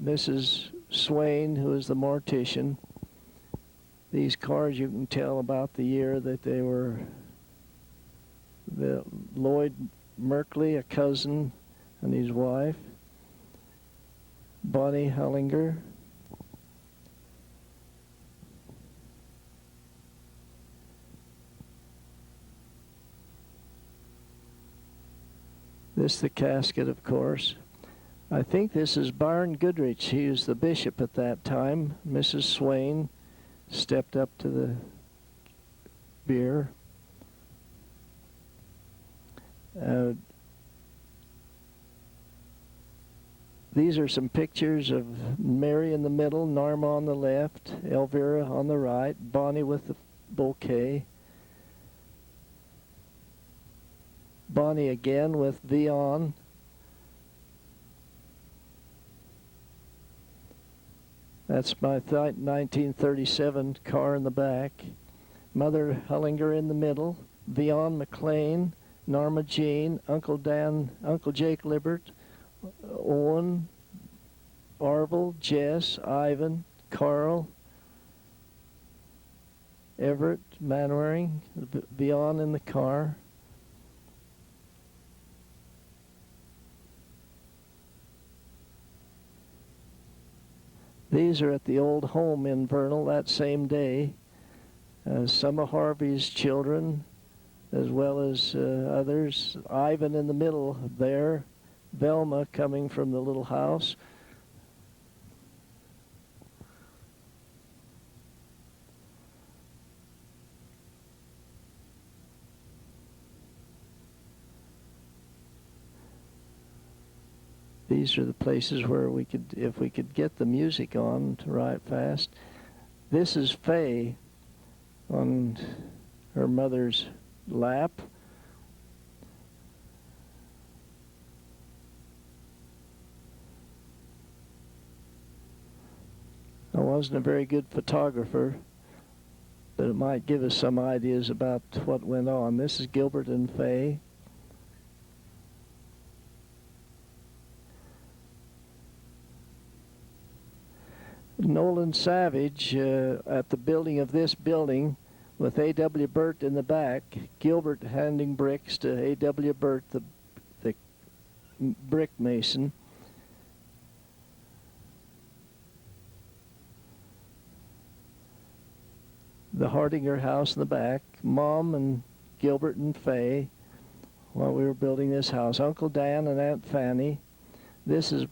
Mrs. Swain, who is the mortician. These cars, you can tell about the year that they were. The Lloyd Merkley, a cousin, and his wife. Bonnie Hullinger. This the casket, of course. I think this is Byron Goodrich. He was the bishop at that time. Mrs. Swain stepped up to the bier. These are some pictures of Mary in the middle, Narma on the left, Elvira on the right, Bonnie with the bouquet. Bonnie again with Vion. That's my 1937 car in the back. Mother Hullinger in the middle, Vion McLean, Norma Jean, Uncle Dan, Uncle Jake Libert, Owen, Arvel, Jess, Ivan, Carl, Everett, Manwaring, Vion in the car. These are at the old home in Vernal that same day. Some of Harvey's children, as well as others. Ivan in the middle there. Velma coming from the little house. These are the places where we could, if we could get the music on to right fast. This is Faye on her mother's lap. I wasn't a very good photographer, but it might give us some ideas about what went on. This is Gilbert and Faye. Nolan Savage at the building of this building with A.W. Burt in the back. Gilbert handing bricks to A.W. Burt, the brick mason. The Hardinger house in the back. Mom and Gilbert and Faye while we were building this house. Uncle Dan and Aunt Fanny. This is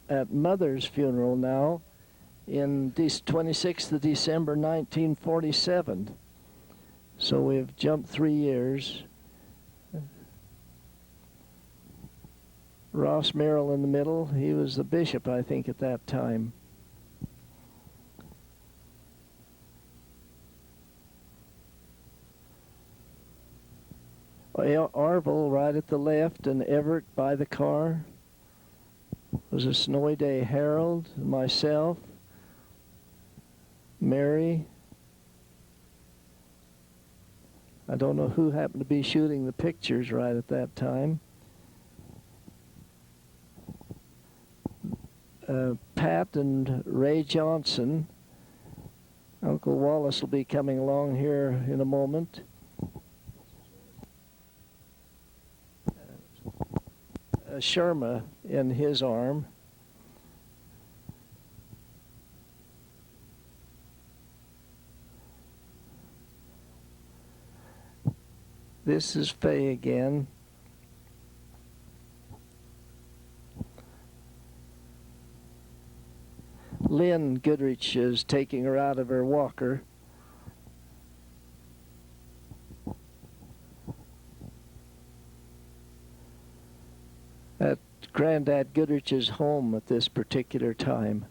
at Mother's funeral now. In 26th of December 1947. So we've jumped 3 years. Ross Merrill in the middle. He was the bishop, I think, at that time. Arvel right at the left and Everett by the car. It was a snowy day. Harold, myself, Mary. I don't know who happened to be shooting the pictures right at that time. Pat and Ray Johnson. Uncle Wallace will be coming along here in a moment. Sherma in his arm. This is Faye again. Lynn Goodrich is taking her out of her walker. At Granddad Goodrich's home at this particular time.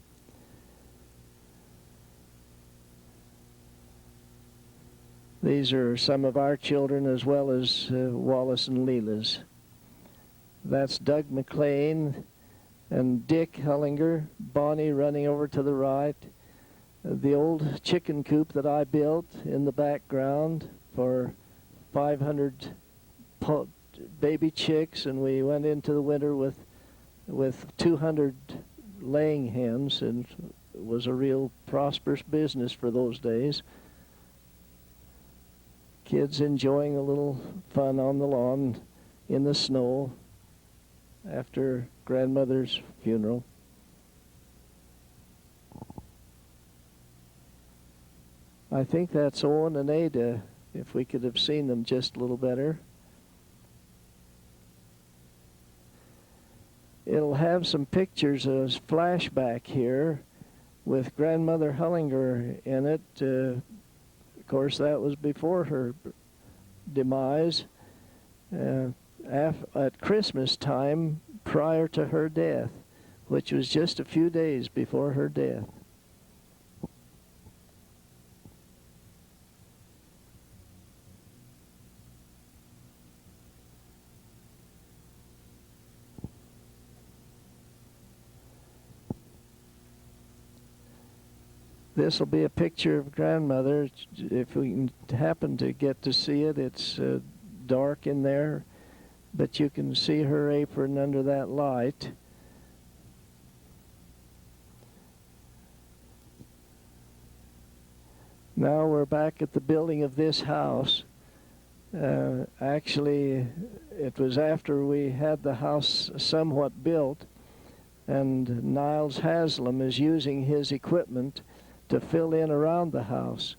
These are some of our children as well as Wallace and Leela's. That's Doug McLean, and Dick Hullinger, Bonnie running over to the right, the old chicken coop that I built in the background for 500 baby chicks, and we went into the winter with 200 laying hens, and it was a real prosperous business for those days. Kids enjoying a little fun on the lawn in the snow after grandmother's funeral. I think that's Owen and Ada, if we could have seen them just a little better. It'll have some pictures as flashback here with Grandmother Hullinger in it. Of course, that was before her demise. At Christmas time, prior to her death, which was just a few days before her death. This will be a picture of grandmother. If we can happen to get to see it, it's dark in there, but you can see her apron under that light. Now we're back at the building of this house. Actually, it was after we had the house somewhat built, and Niles Haslam is using his equipment to fill in around the house.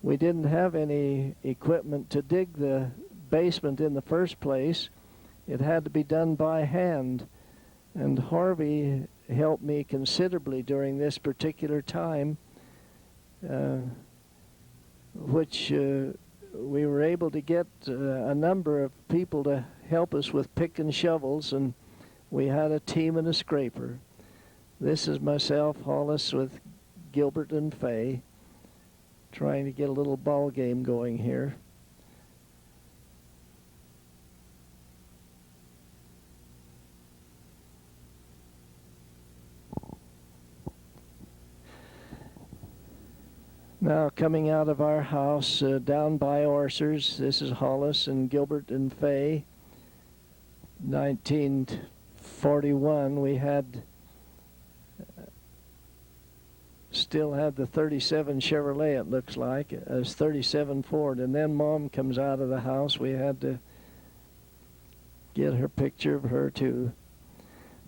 We didn't have any equipment to dig the basement in the first place. It had to be done by hand, and Harvey helped me considerably during this particular time, which we were able to get a number of people to help us with pick and shovels, and we had a team and a scraper. This is myself, Hollis, with Gilbert and Fay, trying to get a little ball game going here. Now coming out of our house down by Orser's, this is Hollis and Gilbert and Fay. 1941, we had still had the 37 Chevrolet, it looks like, as 37 Ford. And then Mom comes out of the house. We had to get her picture of her too.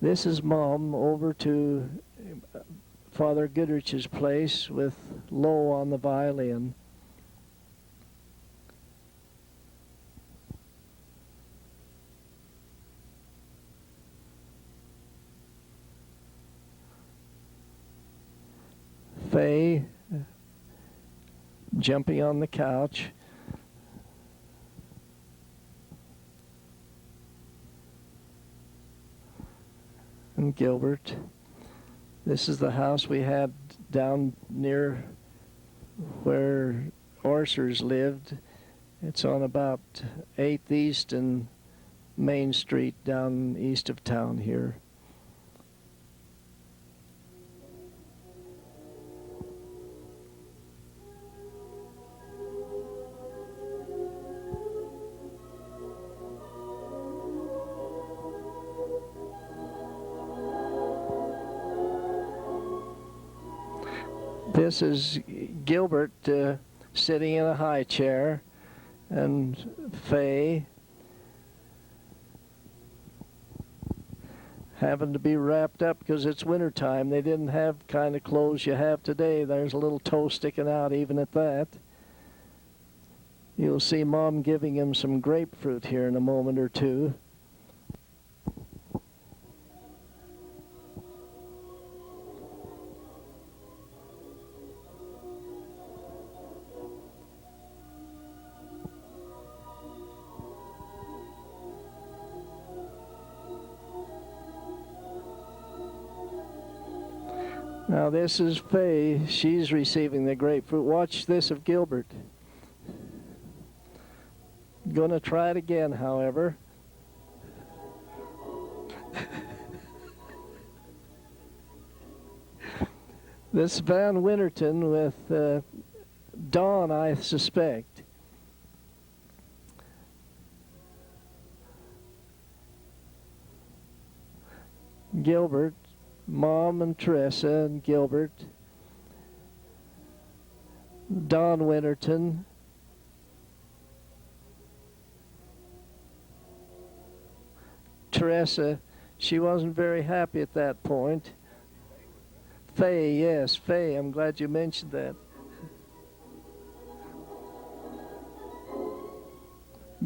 This is Mom over to Father Goodrich's place with Lowe on the violin. Fay jumping on the couch. And Gilbert. This is the house we had down near where Orser's lived. It's on about 8th East and Main Street down east of town here. This is Gilbert sitting in a high chair, and Fay having to be wrapped up because it's winter time. They didn't have kind of clothes you have today. There's a little toe sticking out even at that. You'll see Mom giving him some grapefruit here in a moment or two. Now this is Fay. She's receiving the grapefruit. Watch this of Gilbert. Gonna try it again, however. This Van Winterton with Dawn, I suspect. Gilbert, Mom and Teresa and Gilbert. Don Winterton. Teresa, she wasn't very happy at that point. Faye, yes, Faye, I'm glad you mentioned that.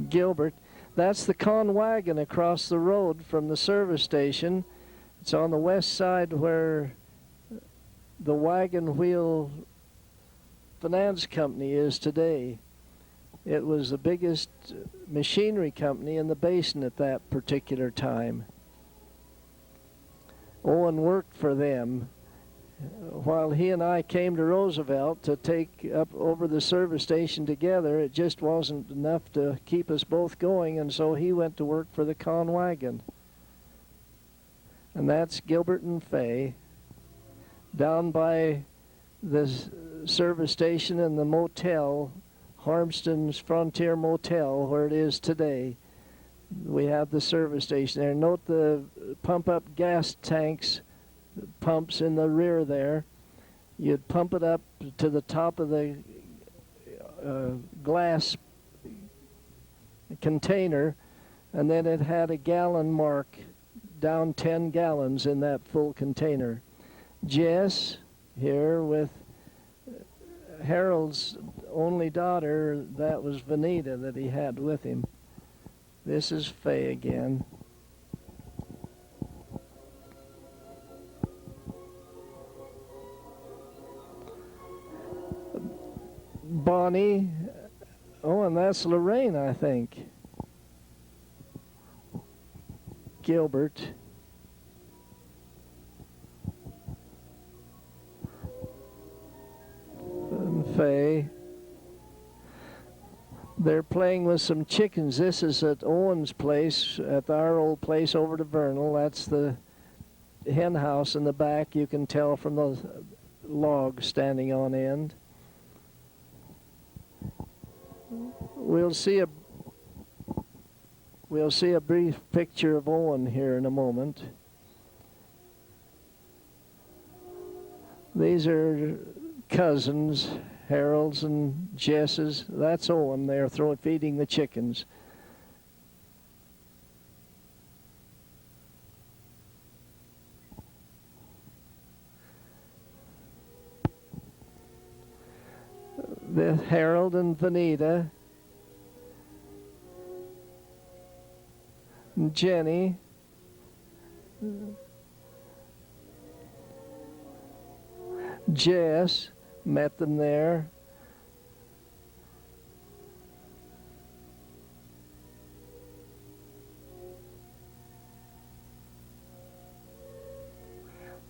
Gilbert, that's the con wagon across the road from the service station. It's on the west side where the Wagon Wheel Finance Company is today. It was the biggest machinery company in the basin at that particular time. Owen worked for them while he and I came to Roosevelt to take up over the service station together. It just wasn't enough to keep us both going, and so he went to work for the con wagon. And that's Gilbert and Faye down by the service station and the motel, Harmston's Frontier Motel, where it is today. We have the service station there. Note the pump-up gas tanks, pumps in the rear there. You'd pump it up to the top of the glass container, and then it had a gallon mark, down 10 gallons in that full container. Jess here with Harold's only daughter, that was Vanita that he had with him. This is Faye again. Bonnie, oh, and that's Lorraine, I think. Gilbert. And Faye. They're playing with some chickens. This is at Owen's place, at our old place over to Vernal. That's the hen house in the back. You can tell from the log standing on end. We'll see a brief picture of Owen here in a moment. These are cousins, Harold's and Jess's. That's Owen there feeding the chickens. The Harold and Vanita. Jenny. Jess, met them there.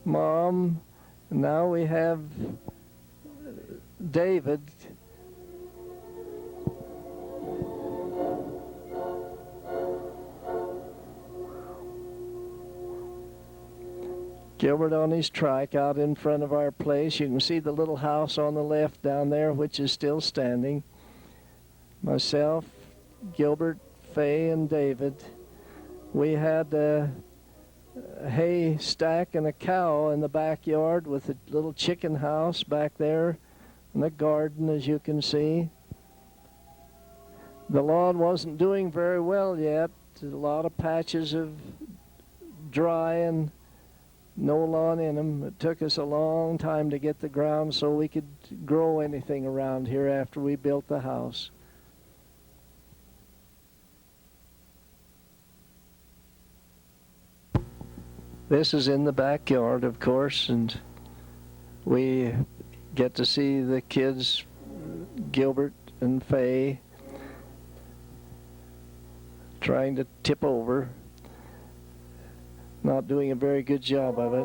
Mom, now we have David. Gilbert on his trike out in front of our place. You can see the little house on the left down there, which is still standing. Myself, Gilbert, Faye, and David. We had a hay stack and a cow in the backyard with a little chicken house back there and a garden, as you can see. The lawn wasn't doing very well yet. A lot of patches of dry and no lawn in them. It took us a long time to get the ground so we could grow anything around here after we built the house. This is in the backyard, of course, and we get to see the kids, Gilbert and Faye, trying to tip over. Not doing a very good job of it.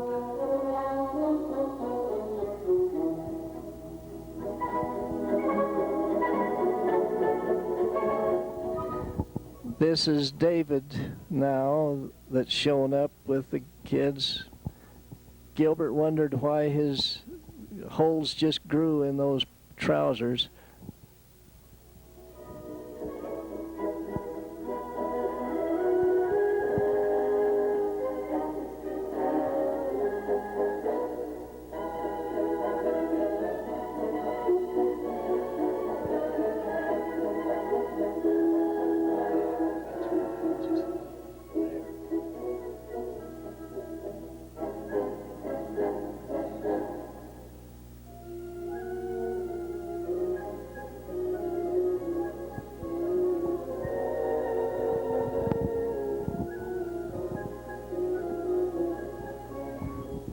This is David now that's shown up with the kids. Gilbert wondered why his holes just grew in those trousers.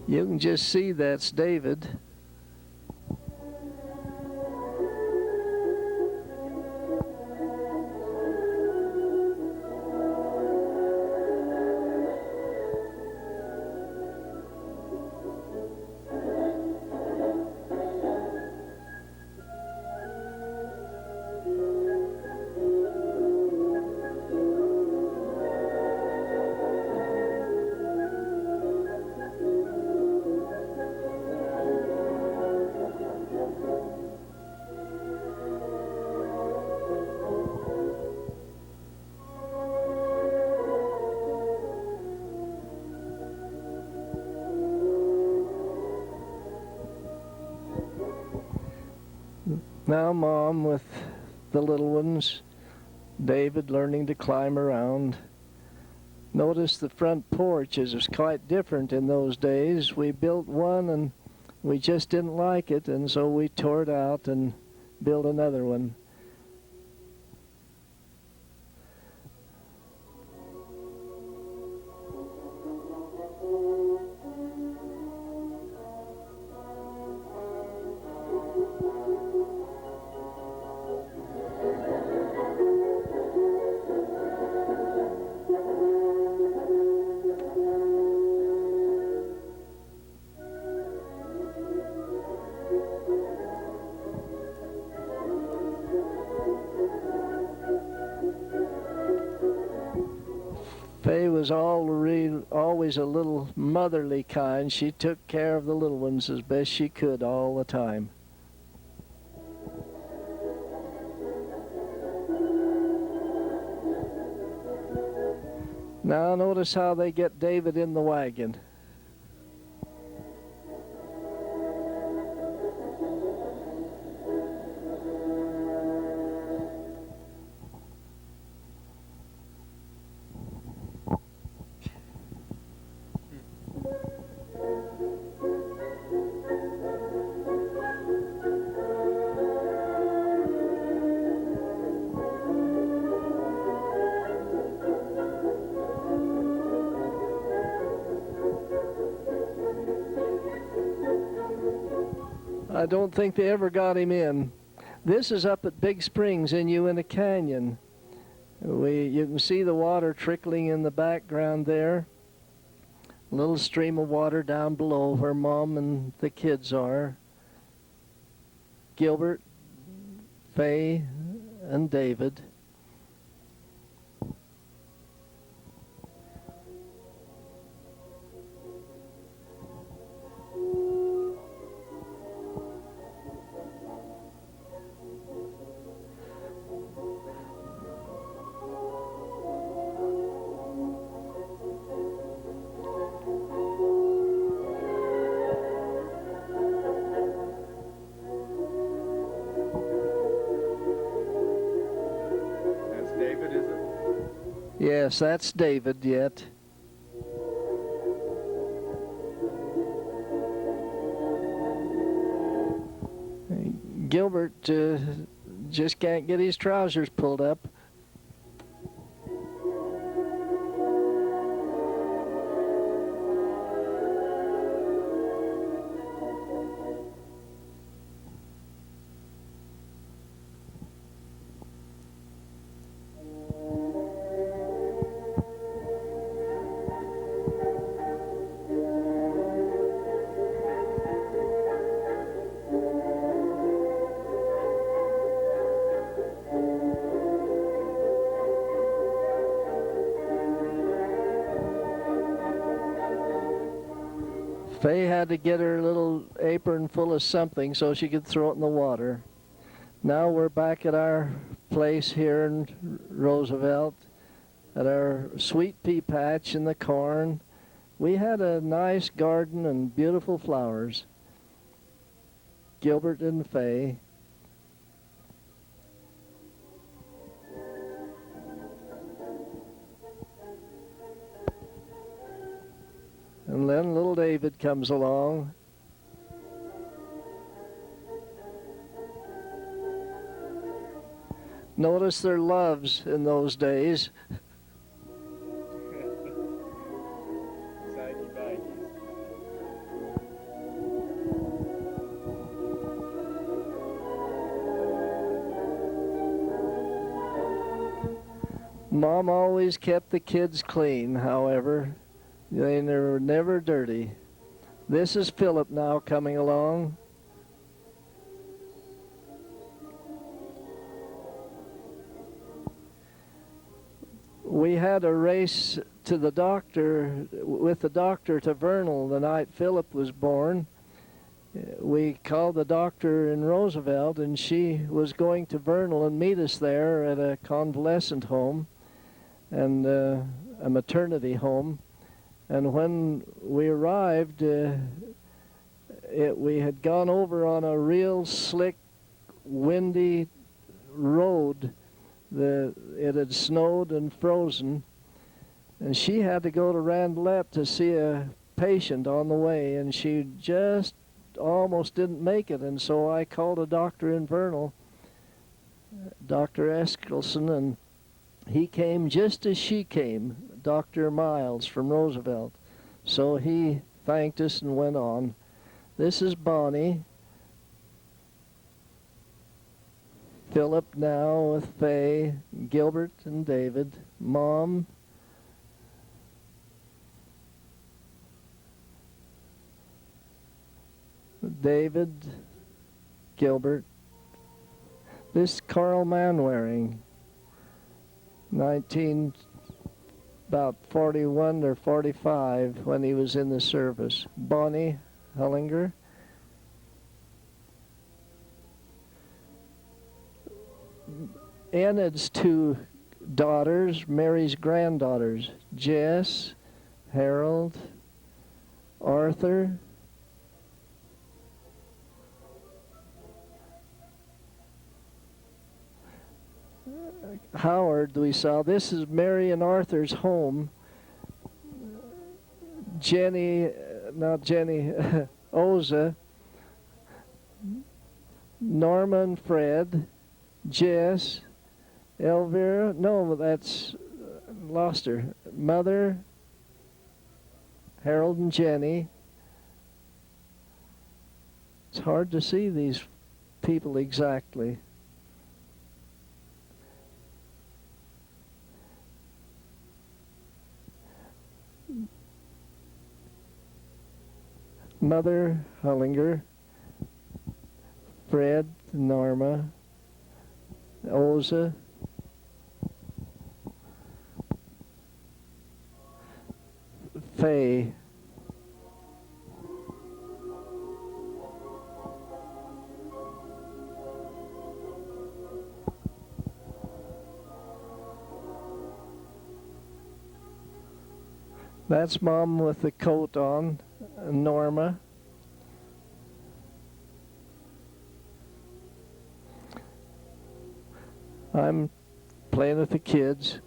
You can just see that's David. Now Mom with the little ones, David learning to climb around. Notice the front porch is quite different in those days. We built one and we just didn't like it, and so we tore it out and built another one. Faye was always a little motherly kind. She took care of the little ones as best she could all the time. Now notice how they get David in the wagon. I don't think they ever got him in. This is up at Big Springs in Uinta Canyon. You can see the water trickling in the background there. A little stream of water down below where Mom and the kids are. Gilbert, Faye, and David. Yes, that's David yet. Gilbert just can't get his trousers pulled up. Faye had to get her little apron full of something so she could throw it in the water. Now we're back at our place here in Roosevelt, at our sweet pea patch in the corn. We had a nice garden and beautiful flowers. Gilbert and Faye. And then little David comes along. Notice their loves in those days. Saggy baggies. Mom always kept the kids clean, however. They were never dirty. This is Philip now coming along. We had a race to the doctor, with the doctor to Vernal the night Philip was born. We called the doctor in Roosevelt, and she was going to Vernal and meet us there at a convalescent home and a maternity home. And when we arrived, we had gone over on a real slick, windy road. It had snowed and frozen, and she had to go to Randelette to see a patient on the way, and she just almost didn't make it. And so I called a doctor in Vernal, Dr. Eskelson, and he came just as she came, Dr. Miles from Roosevelt. So he thanked us and went on. This is Bonnie. Philip now with Faye, Gilbert and David. Mom. David, Gilbert. This Carl Manwaring, about 41 or 45 when he was in the service. Bonnie Hullinger. Enid's two daughters, Mary's granddaughters, Jess, Harold, Arthur, Howard we saw. This is Mary and Arthur's home. Jenny, not Jenny, Oza, Norma and Fred, Jess, Elvira, no, that's, lost her. Mother, Harold and Jenny. It's hard to see these people exactly. Mother Hullinger, Fred, Norma, Oza, Faye, that's Mom with the coat on, Norma. I'm playing with the kids.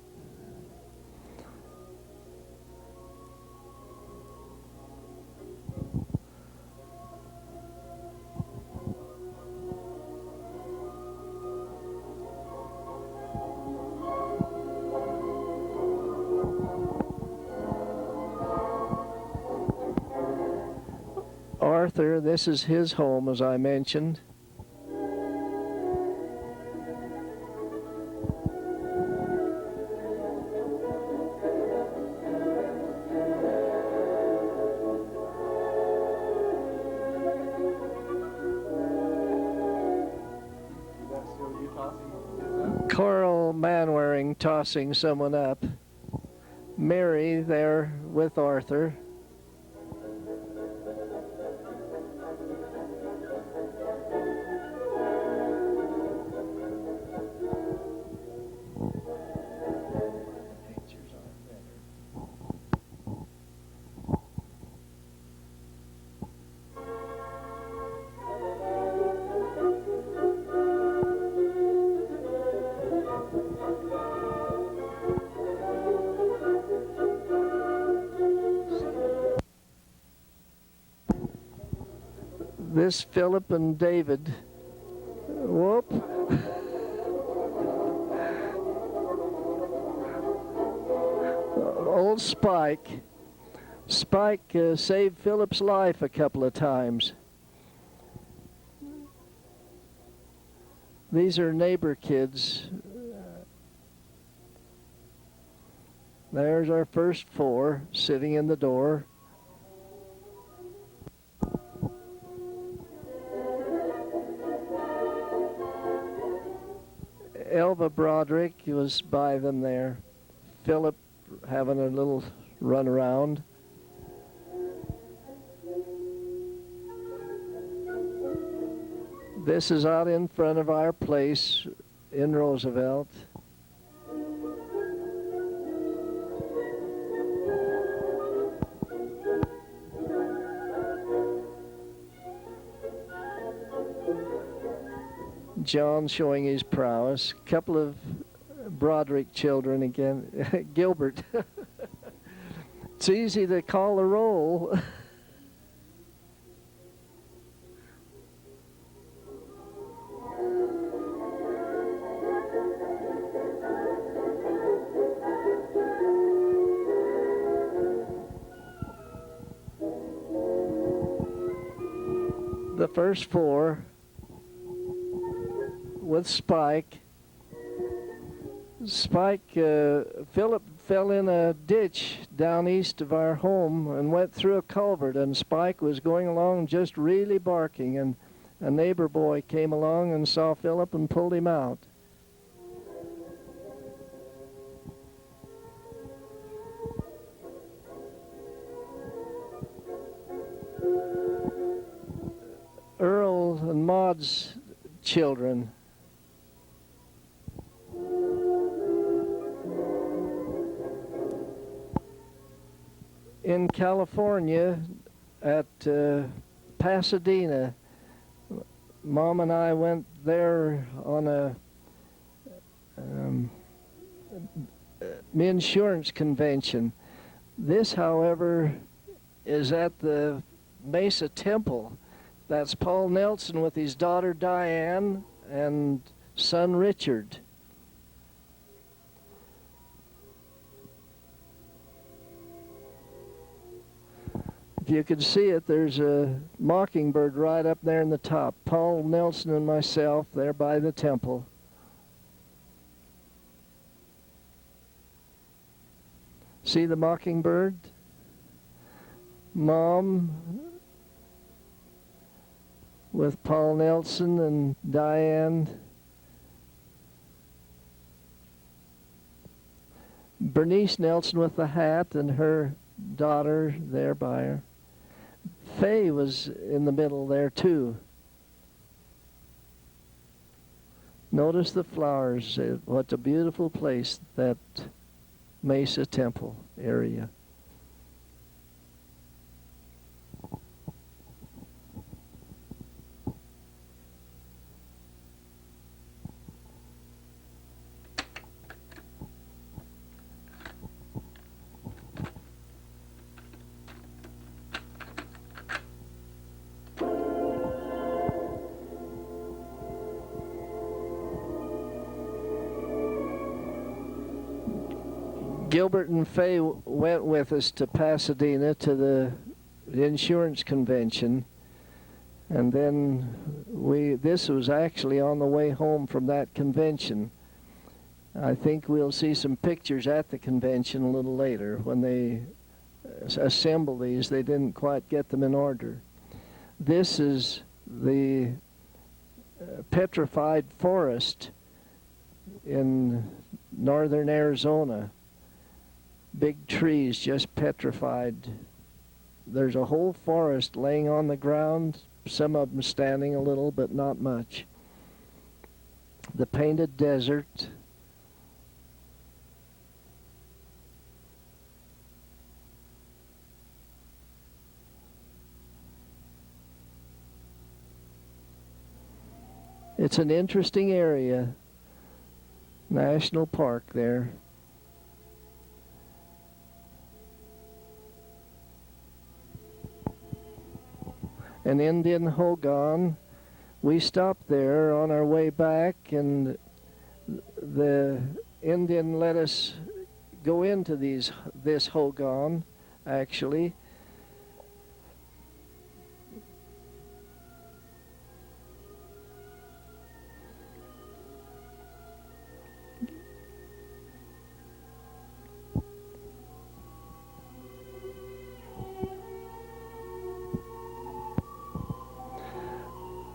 Arthur, this is his home, as I mentioned. Carl Manwaring tossing someone up. Mary there with Arthur. This Philip and David. Whoop. Old Spike. Spike saved Philip's life a couple of times. These are neighbor kids. There's our first four sitting in the door. Elva Broderick was by them there. Philip having a little run around. This is out in front of our place in Roosevelt. John showing his prowess. A couple of Broderick children again. Gilbert. It's easy to call a roll. The first four with Spike. Philip fell in a ditch down east of our home and went through a culvert, and Spike was going along just really barking, and a neighbor boy came along and saw Philip and pulled him out. Earl and Maud's children. In California at Pasadena, Mom and I went there on a insurance convention. This, however, is at the Mesa Temple. That's Paul Nelson with his daughter Diane and son Richard. If you could see it, there's a mockingbird right up there in the top. Paul Nelson and myself there by the temple. See the mockingbird? Mom with Paul Nelson and Diane. Bernice Nelson with the hat and her daughter there by her. Faye was in the middle there too. Notice the flowers. What a beautiful place, that Mesa Temple area. Gilbert and Faye went with us to Pasadena to the insurance convention, and then this was actually on the way home from that convention. I think we'll see some pictures at the convention a little later. When they assemble these, they didn't quite get them in order. This is the petrified forest in northern Arizona. Big trees just petrified. There's a whole forest laying on the ground, some of them standing a little, but not much. The Painted Desert. It's an interesting area. National Park there. an Indian hogan. We stopped there on our way back, and the Indian let us go into this hogan, actually.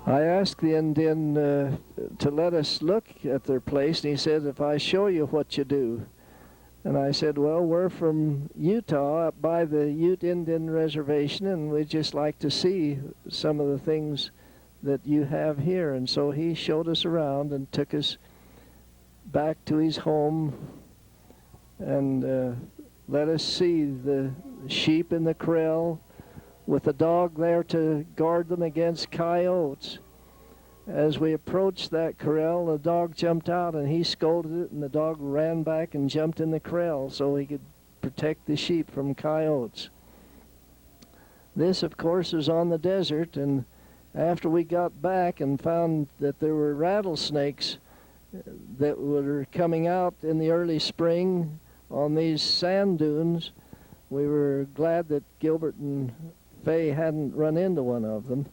I asked the Indian to let us look at their place, and he said, if I show you what you do. And I said, well, we're from Utah, up by the Ute Indian Reservation, and we'd just like to see some of the things that you have here. And so he showed us around and took us back to his home and let us see the sheep in the corral, with a dog there to guard them against coyotes. As we approached that corral, the dog jumped out and he scolded it, and the dog ran back and jumped in the corral so he could protect the sheep from coyotes. This, of course, is on the desert, and after we got back and found that there were rattlesnakes that were coming out in the early spring on these sand dunes, we were glad that Gilbert and Fay hadn't run into one of them.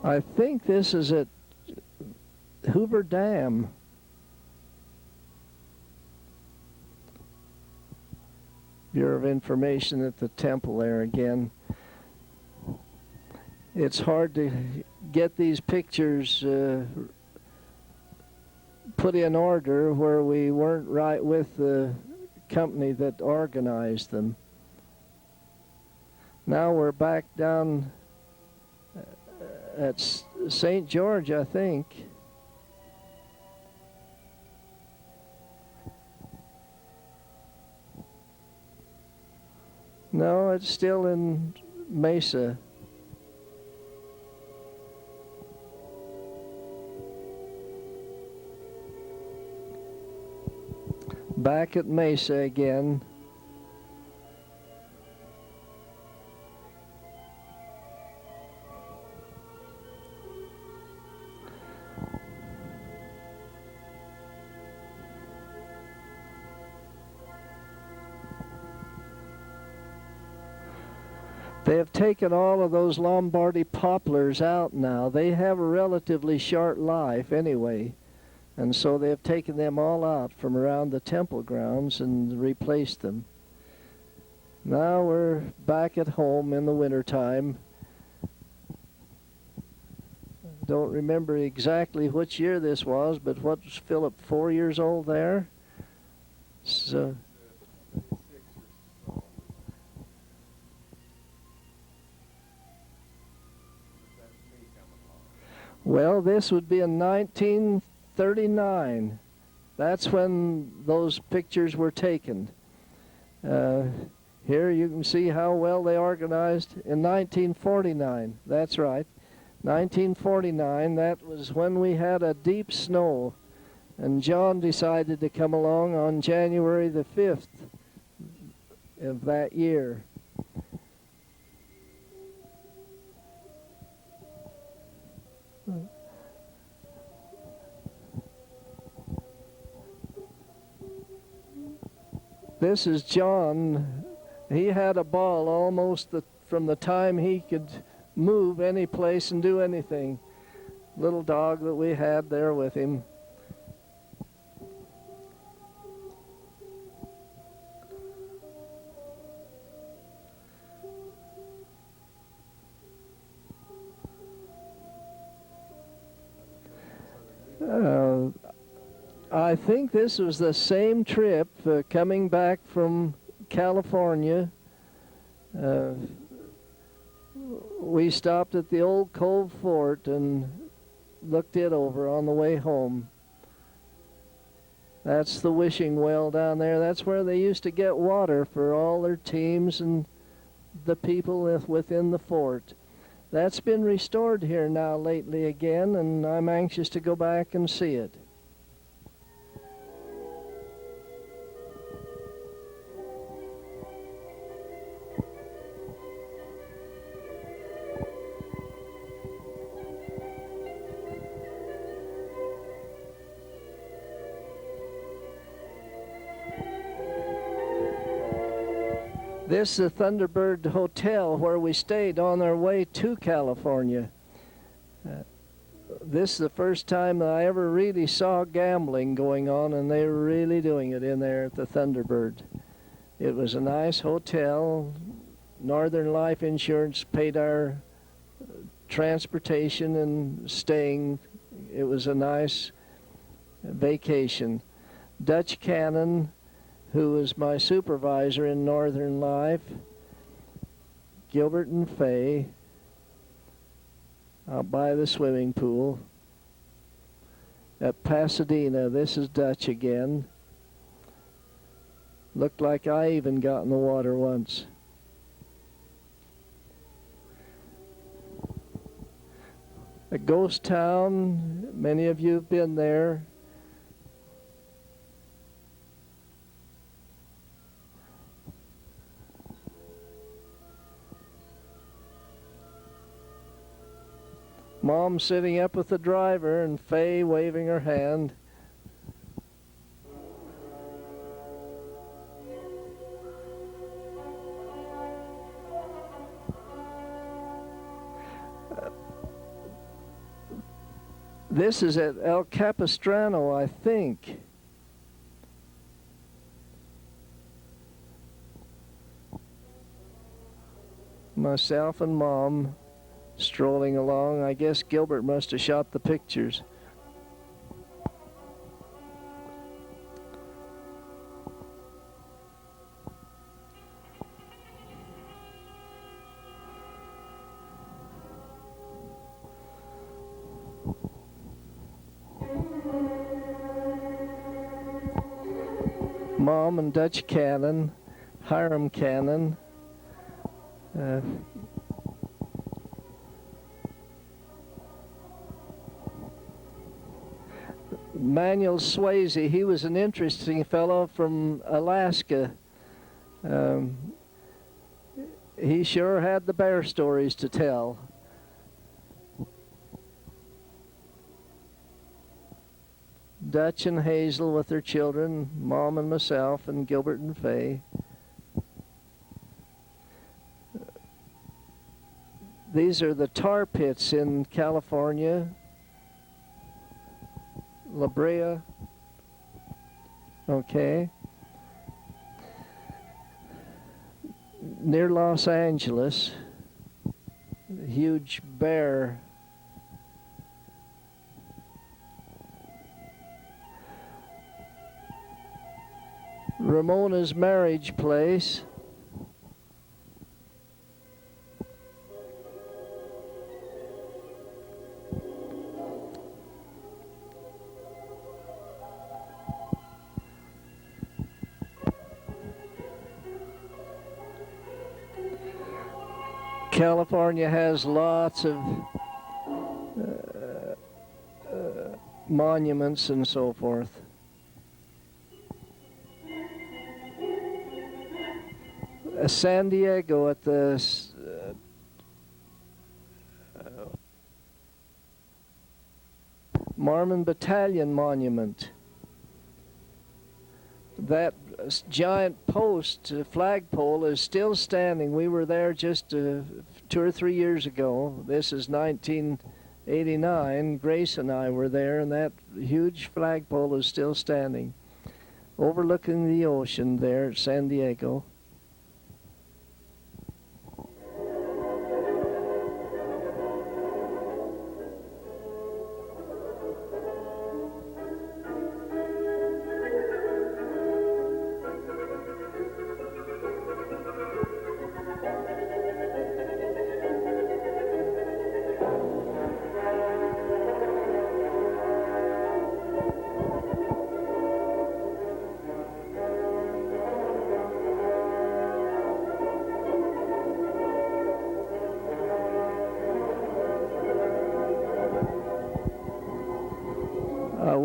I think this is at Hoover Dam. Bureau of Information at the temple there again. It's hard to get these pictures put in order where we weren't right with the company that organized them. Now we're back down at St. George, I think. No, it's still in Mesa. Back at Mesa again. They have taken all of those Lombardy poplars out now. They have a relatively short life anyway. And so they have taken them all out from around the temple grounds and replaced them. Now we're back at home in the wintertime. Don't remember exactly which year this was, but what was Philip, 4 years old there? So, well, this would be in 1939. That's when those pictures were taken. Here you can see how well they organized in 1949. That's right. 1949, that was when we had a deep snow. And John decided to come along on January the 5th of that year. This is John. He had a ball almost from the time he could move any place and do anything. Little dog that we had there with him. I think this was the same trip coming back from California. We stopped at the old Cove Fort and looked it over on the way home. That's the wishing well down there. That's where they used to get water for all their teams and the people within the fort. That's been restored here now lately again, and I'm anxious to go back and see it. This is the Thunderbird Hotel where we stayed on our way to California. This is the first time that I ever really saw gambling going on, and they were really doing it in there at the Thunderbird. It was a nice hotel. Northern Life Insurance paid our transportation and staying. It was a nice vacation. Dutch Cannon, who was my supervisor in Northern Life, Gilbert and Fay, out by the swimming pool. At Pasadena, this is Dutch again. Looked like I even got in the water once. A ghost town, many of you have been there. Mom sitting up with the driver and Faye waving her hand. This is at El Capistrano, I think. Myself and Mom strolling along. I guess Gilbert must have shot the pictures. Mom and Dutch Cannon, Hiram Cannon, Manuel Swayze. He was an interesting fellow from Alaska. He sure had the bear stories to tell. Dutch and Hazel with their children, Mom and myself, and Gilbert and Fay. These are the tar pits in California. La Brea. Okay. Near Los Angeles. Huge bear. Ramona's marriage place. California has lots of monuments and so forth. San Diego at the Marmon Battalion Monument. That giant post, flagpole, is still standing. We were there just 2 or 3 years ago. This is 1989. Grace and I were there, and that huge flagpole is still standing, overlooking the ocean there at San Diego.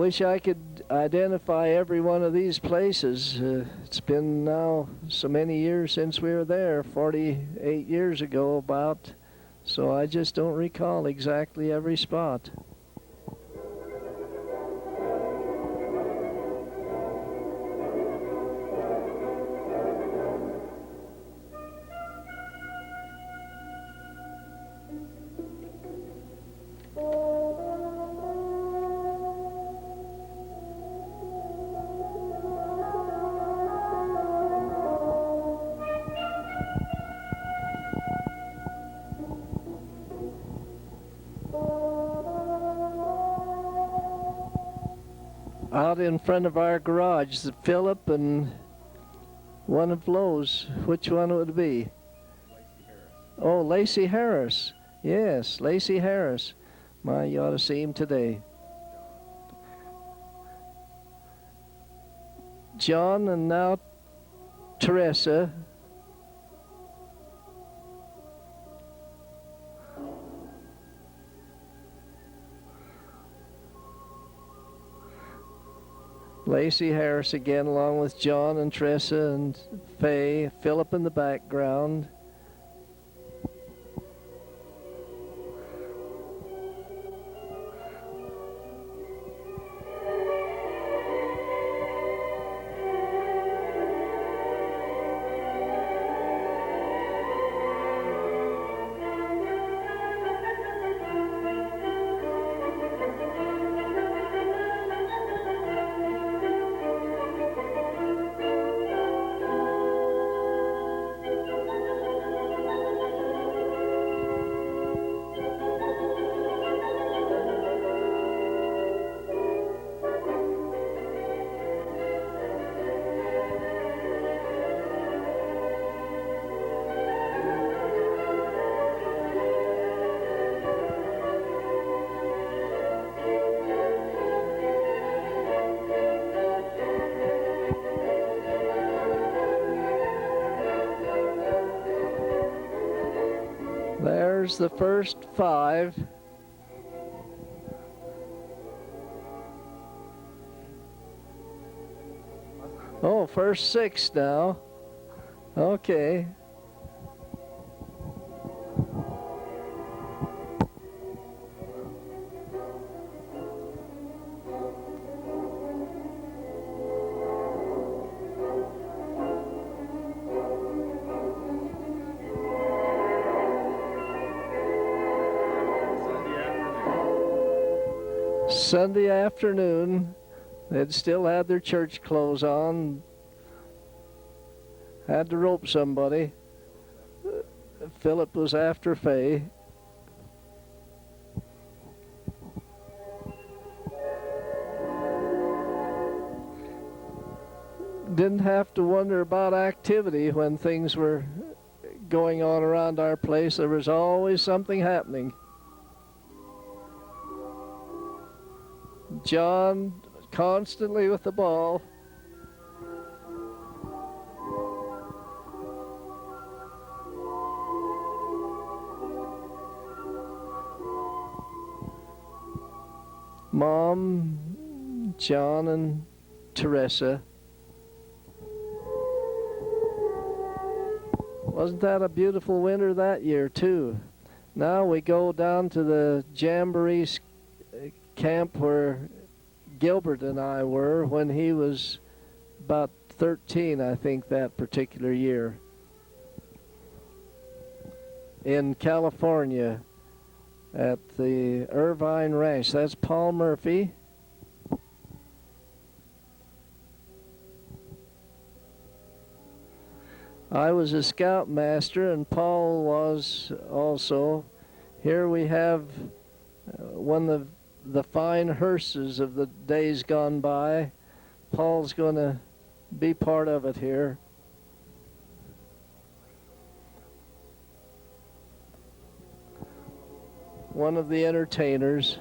wish I could identify every one of these places. It's been now so many years since we were there, 48 years ago about, so I just don't recall exactly every spot. Out in front of our garage, the Philip and one of Lowe's. Which one would it be? Oh, Lacey Harris. Yes, Lacey Harris. My, you ought to see him today. John and now Teresa. Lacey Harris again, along with John and Teresa and Faye. Philip in the background. There's the first 5. Oh, first 6 now. Okay. Sunday afternoon, they'd still had their church clothes on, had to rope somebody. Philip was after Faye. Didn't have to wonder about activity when things were going on around our place. There was always something happening. John constantly with the ball. Mom, John, and Teresa. Wasn't that a beautiful winter that year, too? Now we go down to the Jamboree camp where Gilbert and I were when he was about 13, I think, that particular year. In California at the Irvine Ranch. That's Paul Murphy. I was a scoutmaster and Paul was also. Here we have one of the fine hearses of the days gone by. Paul's going to be part of it here. One of the entertainers.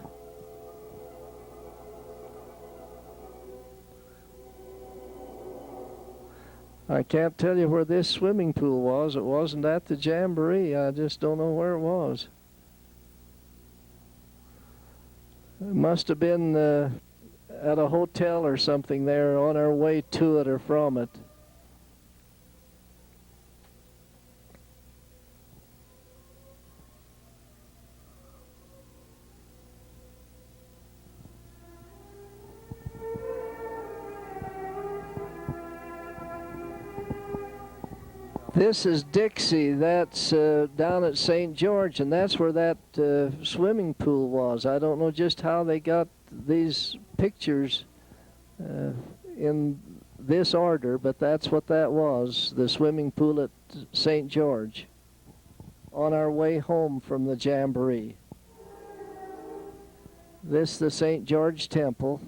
I can't tell you where this swimming pool was. It wasn't at the Jamboree. I just don't know where it was. It must have been at a hotel or something there on our way to it or from it. This is Dixie. That's down at St. George, and that's where that swimming pool was. I don't know just how they got these pictures in this order, but that's what that was, the swimming pool at St. George, on our way home from the Jamboree. This the St. George Temple.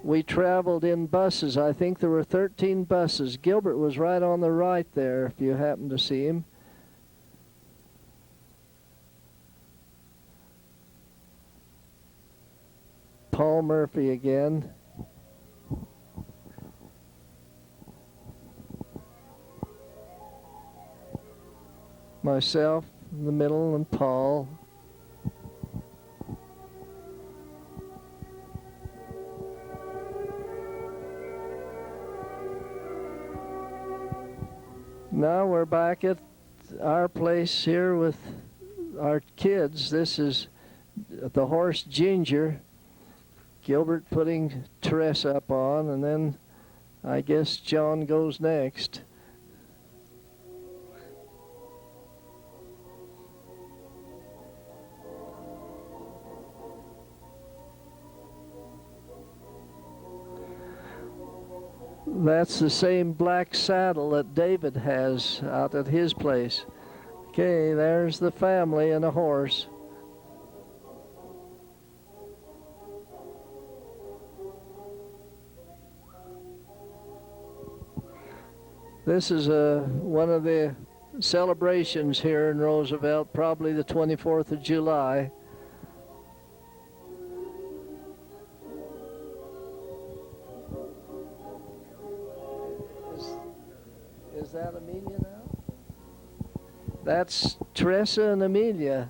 We traveled in buses. I think there were 13 buses. Gilbert was right on the right there, if you happen to see him. Paul Murphy again. Myself in the middle and Paul. Now we're back at our place here with our kids. This is the horse Ginger. Gilbert putting Teresa up on, and then I guess John goes next. That's the same black saddle that David has out at his place. Okay, there's the family and a horse. This is one of the celebrations here in Roosevelt, probably the 24th of July. Is that Amelia now? That's Teresa and Amelia.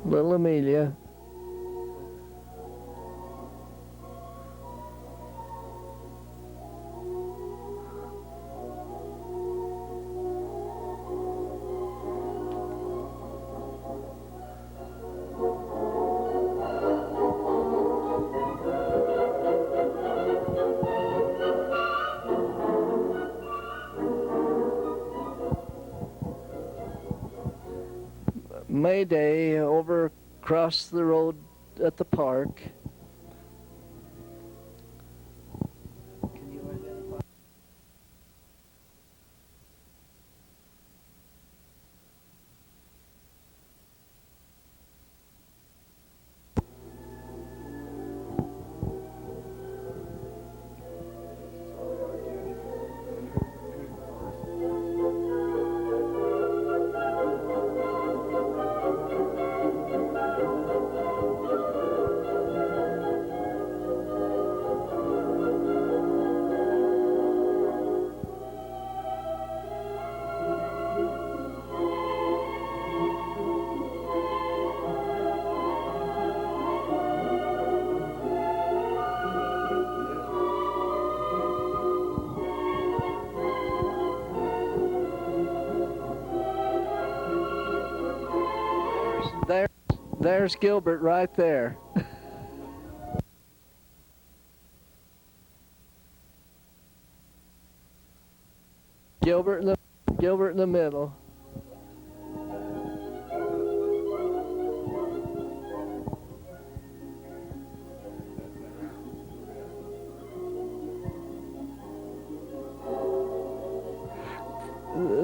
Little Amelia. May Day over across the road at the park. Can you identify? There's Gilbert right there. Gilbert in the middle.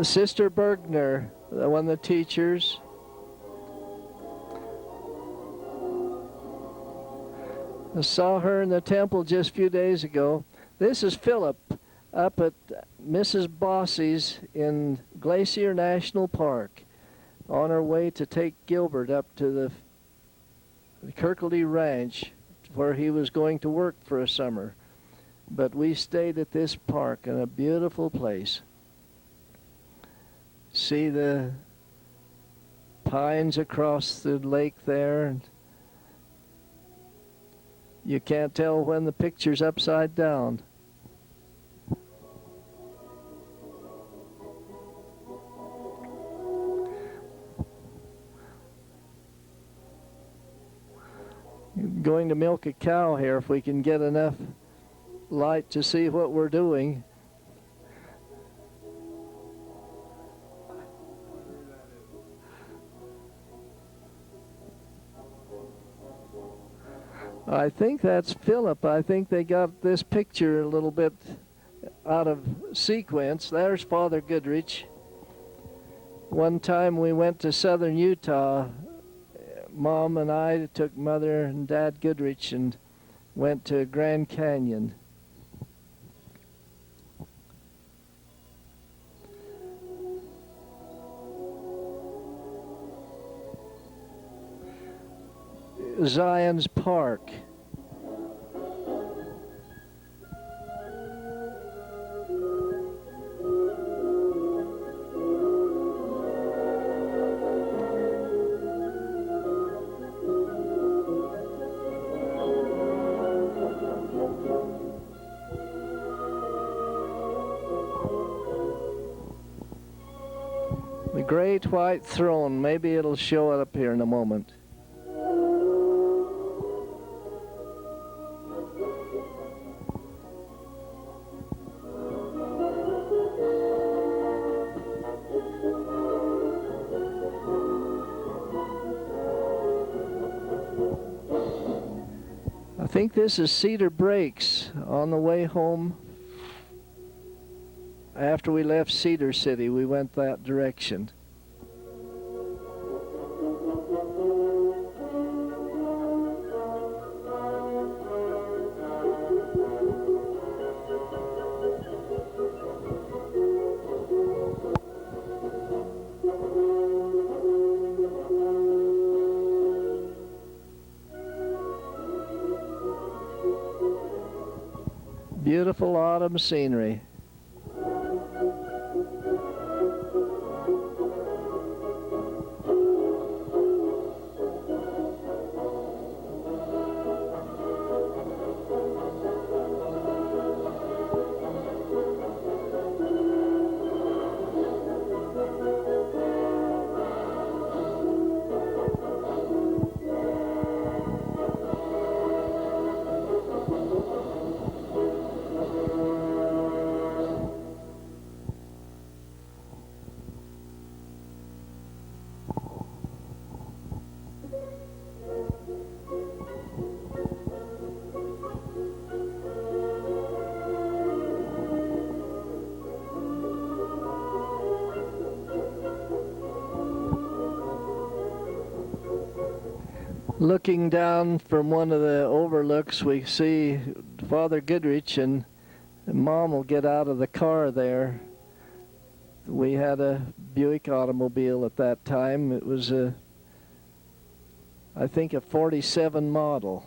Sister Bergner, one of the teachers. I saw her in the temple just a few days ago. This is Philip up at Mrs. Bossy's in Glacier National Park on her way to take Gilbert up to the Kirkledy Ranch where he was going to work for a summer. But we stayed at this park in a beautiful place. See the pines across the lake there. You can't tell when the picture's upside down. Going to milk a cow here if we can get enough light to see what we're doing. I think that's Philip. I think they got this picture a little bit out of sequence. There's Father Goodrich. One time we went to southern Utah. Mom and I took Mother and Dad Goodrich and went to Grand Canyon. Zion's Park. The Great White Throne. Maybe it'll show it up here in a moment. I think this is Cedar Breaks on the way home. After we left Cedar City, we went that direction. Beautiful autumn scenery. Looking down from one of the overlooks, we see Father Goodrich, and Mom will get out of the car there. We had a Buick automobile at that time. It was I think a 47 model.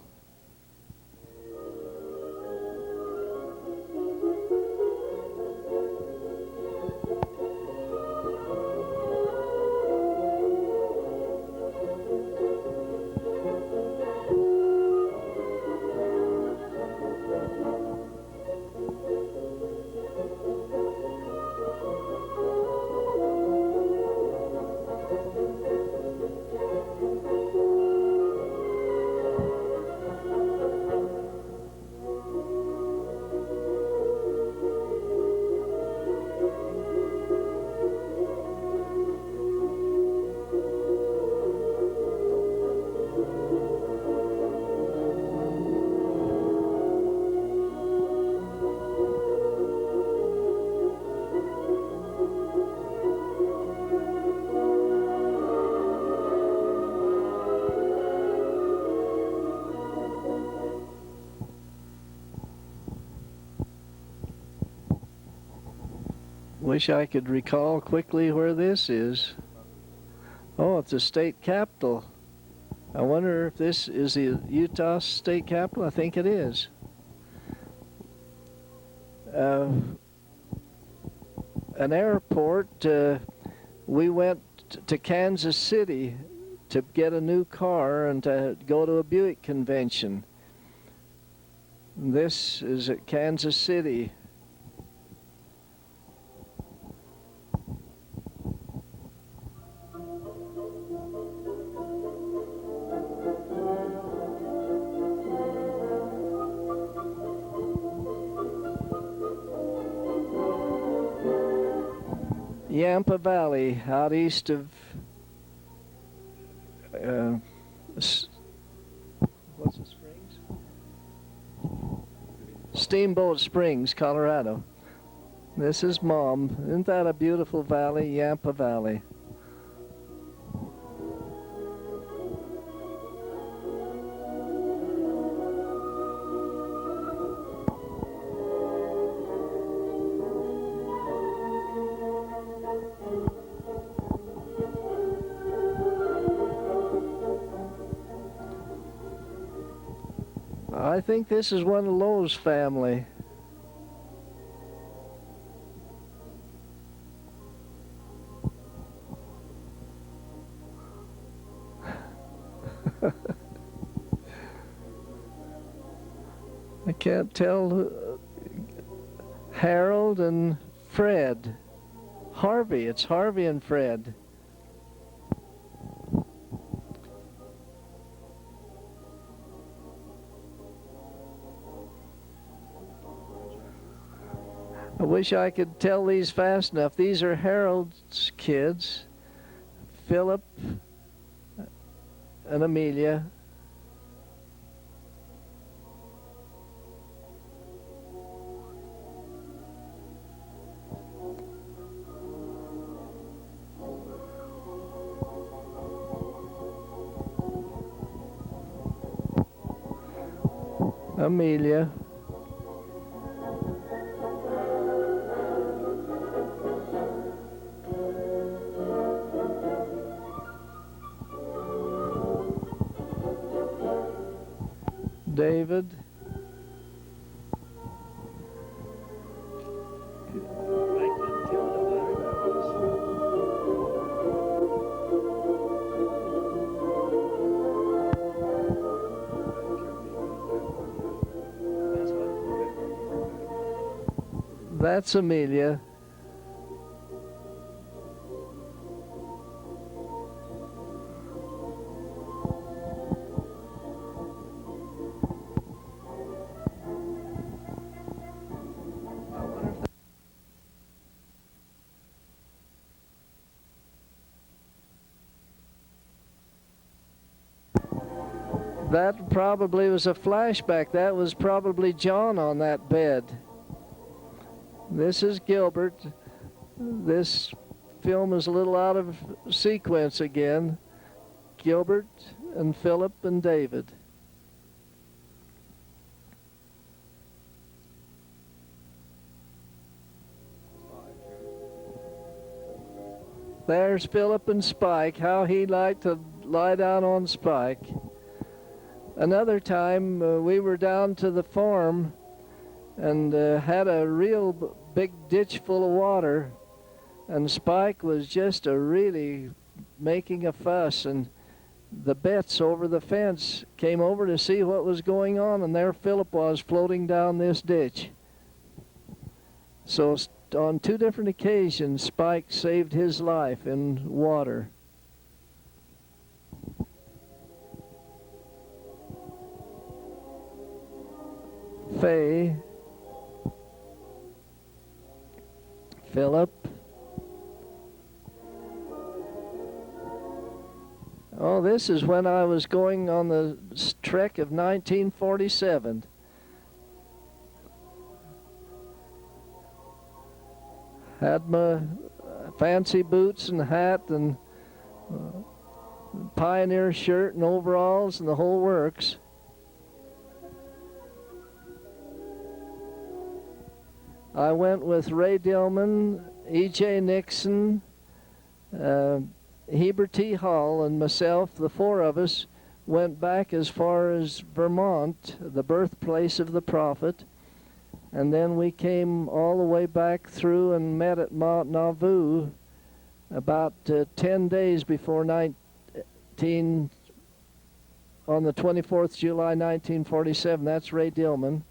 Wish I could recall quickly where this is. Oh, it's the state capitol. I wonder if this is the Utah state capitol. I think it is. An airport. We went to Kansas City to get a new car and to go to a Buick convention. This is at Kansas City. Yampa Valley, out east of what's the springs? Steamboat Springs, Colorado. This is Mom. Isn't that a beautiful valley, Yampa Valley? I think this is one of Lowe's family. I can't tell. Harold and Fred. Harvey, it's Harvey and Fred. I wish I could tell these fast enough. These are Harold's kids, Philip and Amelia. Amelia. David. That's Amelia. That probably was a flashback. That was probably John on that bed. This is Gilbert. This film is a little out of sequence again. Gilbert and Philip and David. There's Philip and Spike, how he liked to lie down on Spike. Another time we were down to the farm and had a real big ditch full of water, and Spike was just really making a fuss, and the Betts over the fence came over to see what was going on, and there Philip was floating down this ditch. So on two different occasions Spike saved his life in water. Faye, Philip. Oh, this is when I was going on the trek of 1947. Had my fancy boots and hat and pioneer shirt and overalls and the whole works. I went with Ray Dillman E.J. Nixon, Heber T. Hall, and myself, the four of us, went back as far as Vermont, the birthplace of the prophet, and then we came all the way back through and met at Mount Nauvoo about 10 days before on the 24th July 1947. That's Ray Dillman.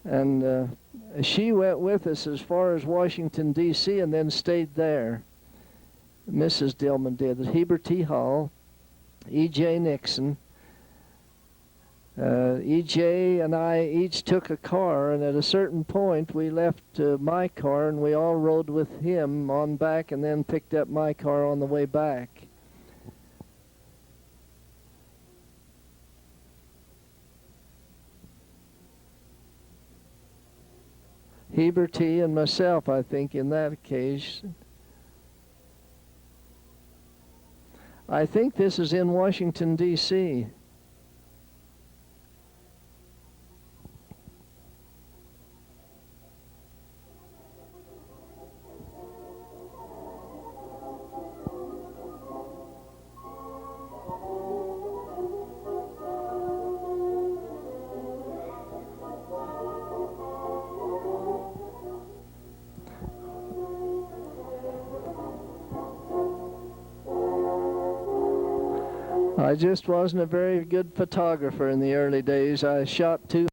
And she went with us as far as Washington, D.C., and then stayed there. Mrs. Dillman did. Heber T. Hall, E.J. Nixon. E.J. and I each took a car, and at a certain point we left my car, and we all rode with him on back and then picked up my car on the way back. Heber T. and myself, I think, in that occasion. I think this is in Washington, D.C. I just wasn't a very good photographer in the early days. I shot too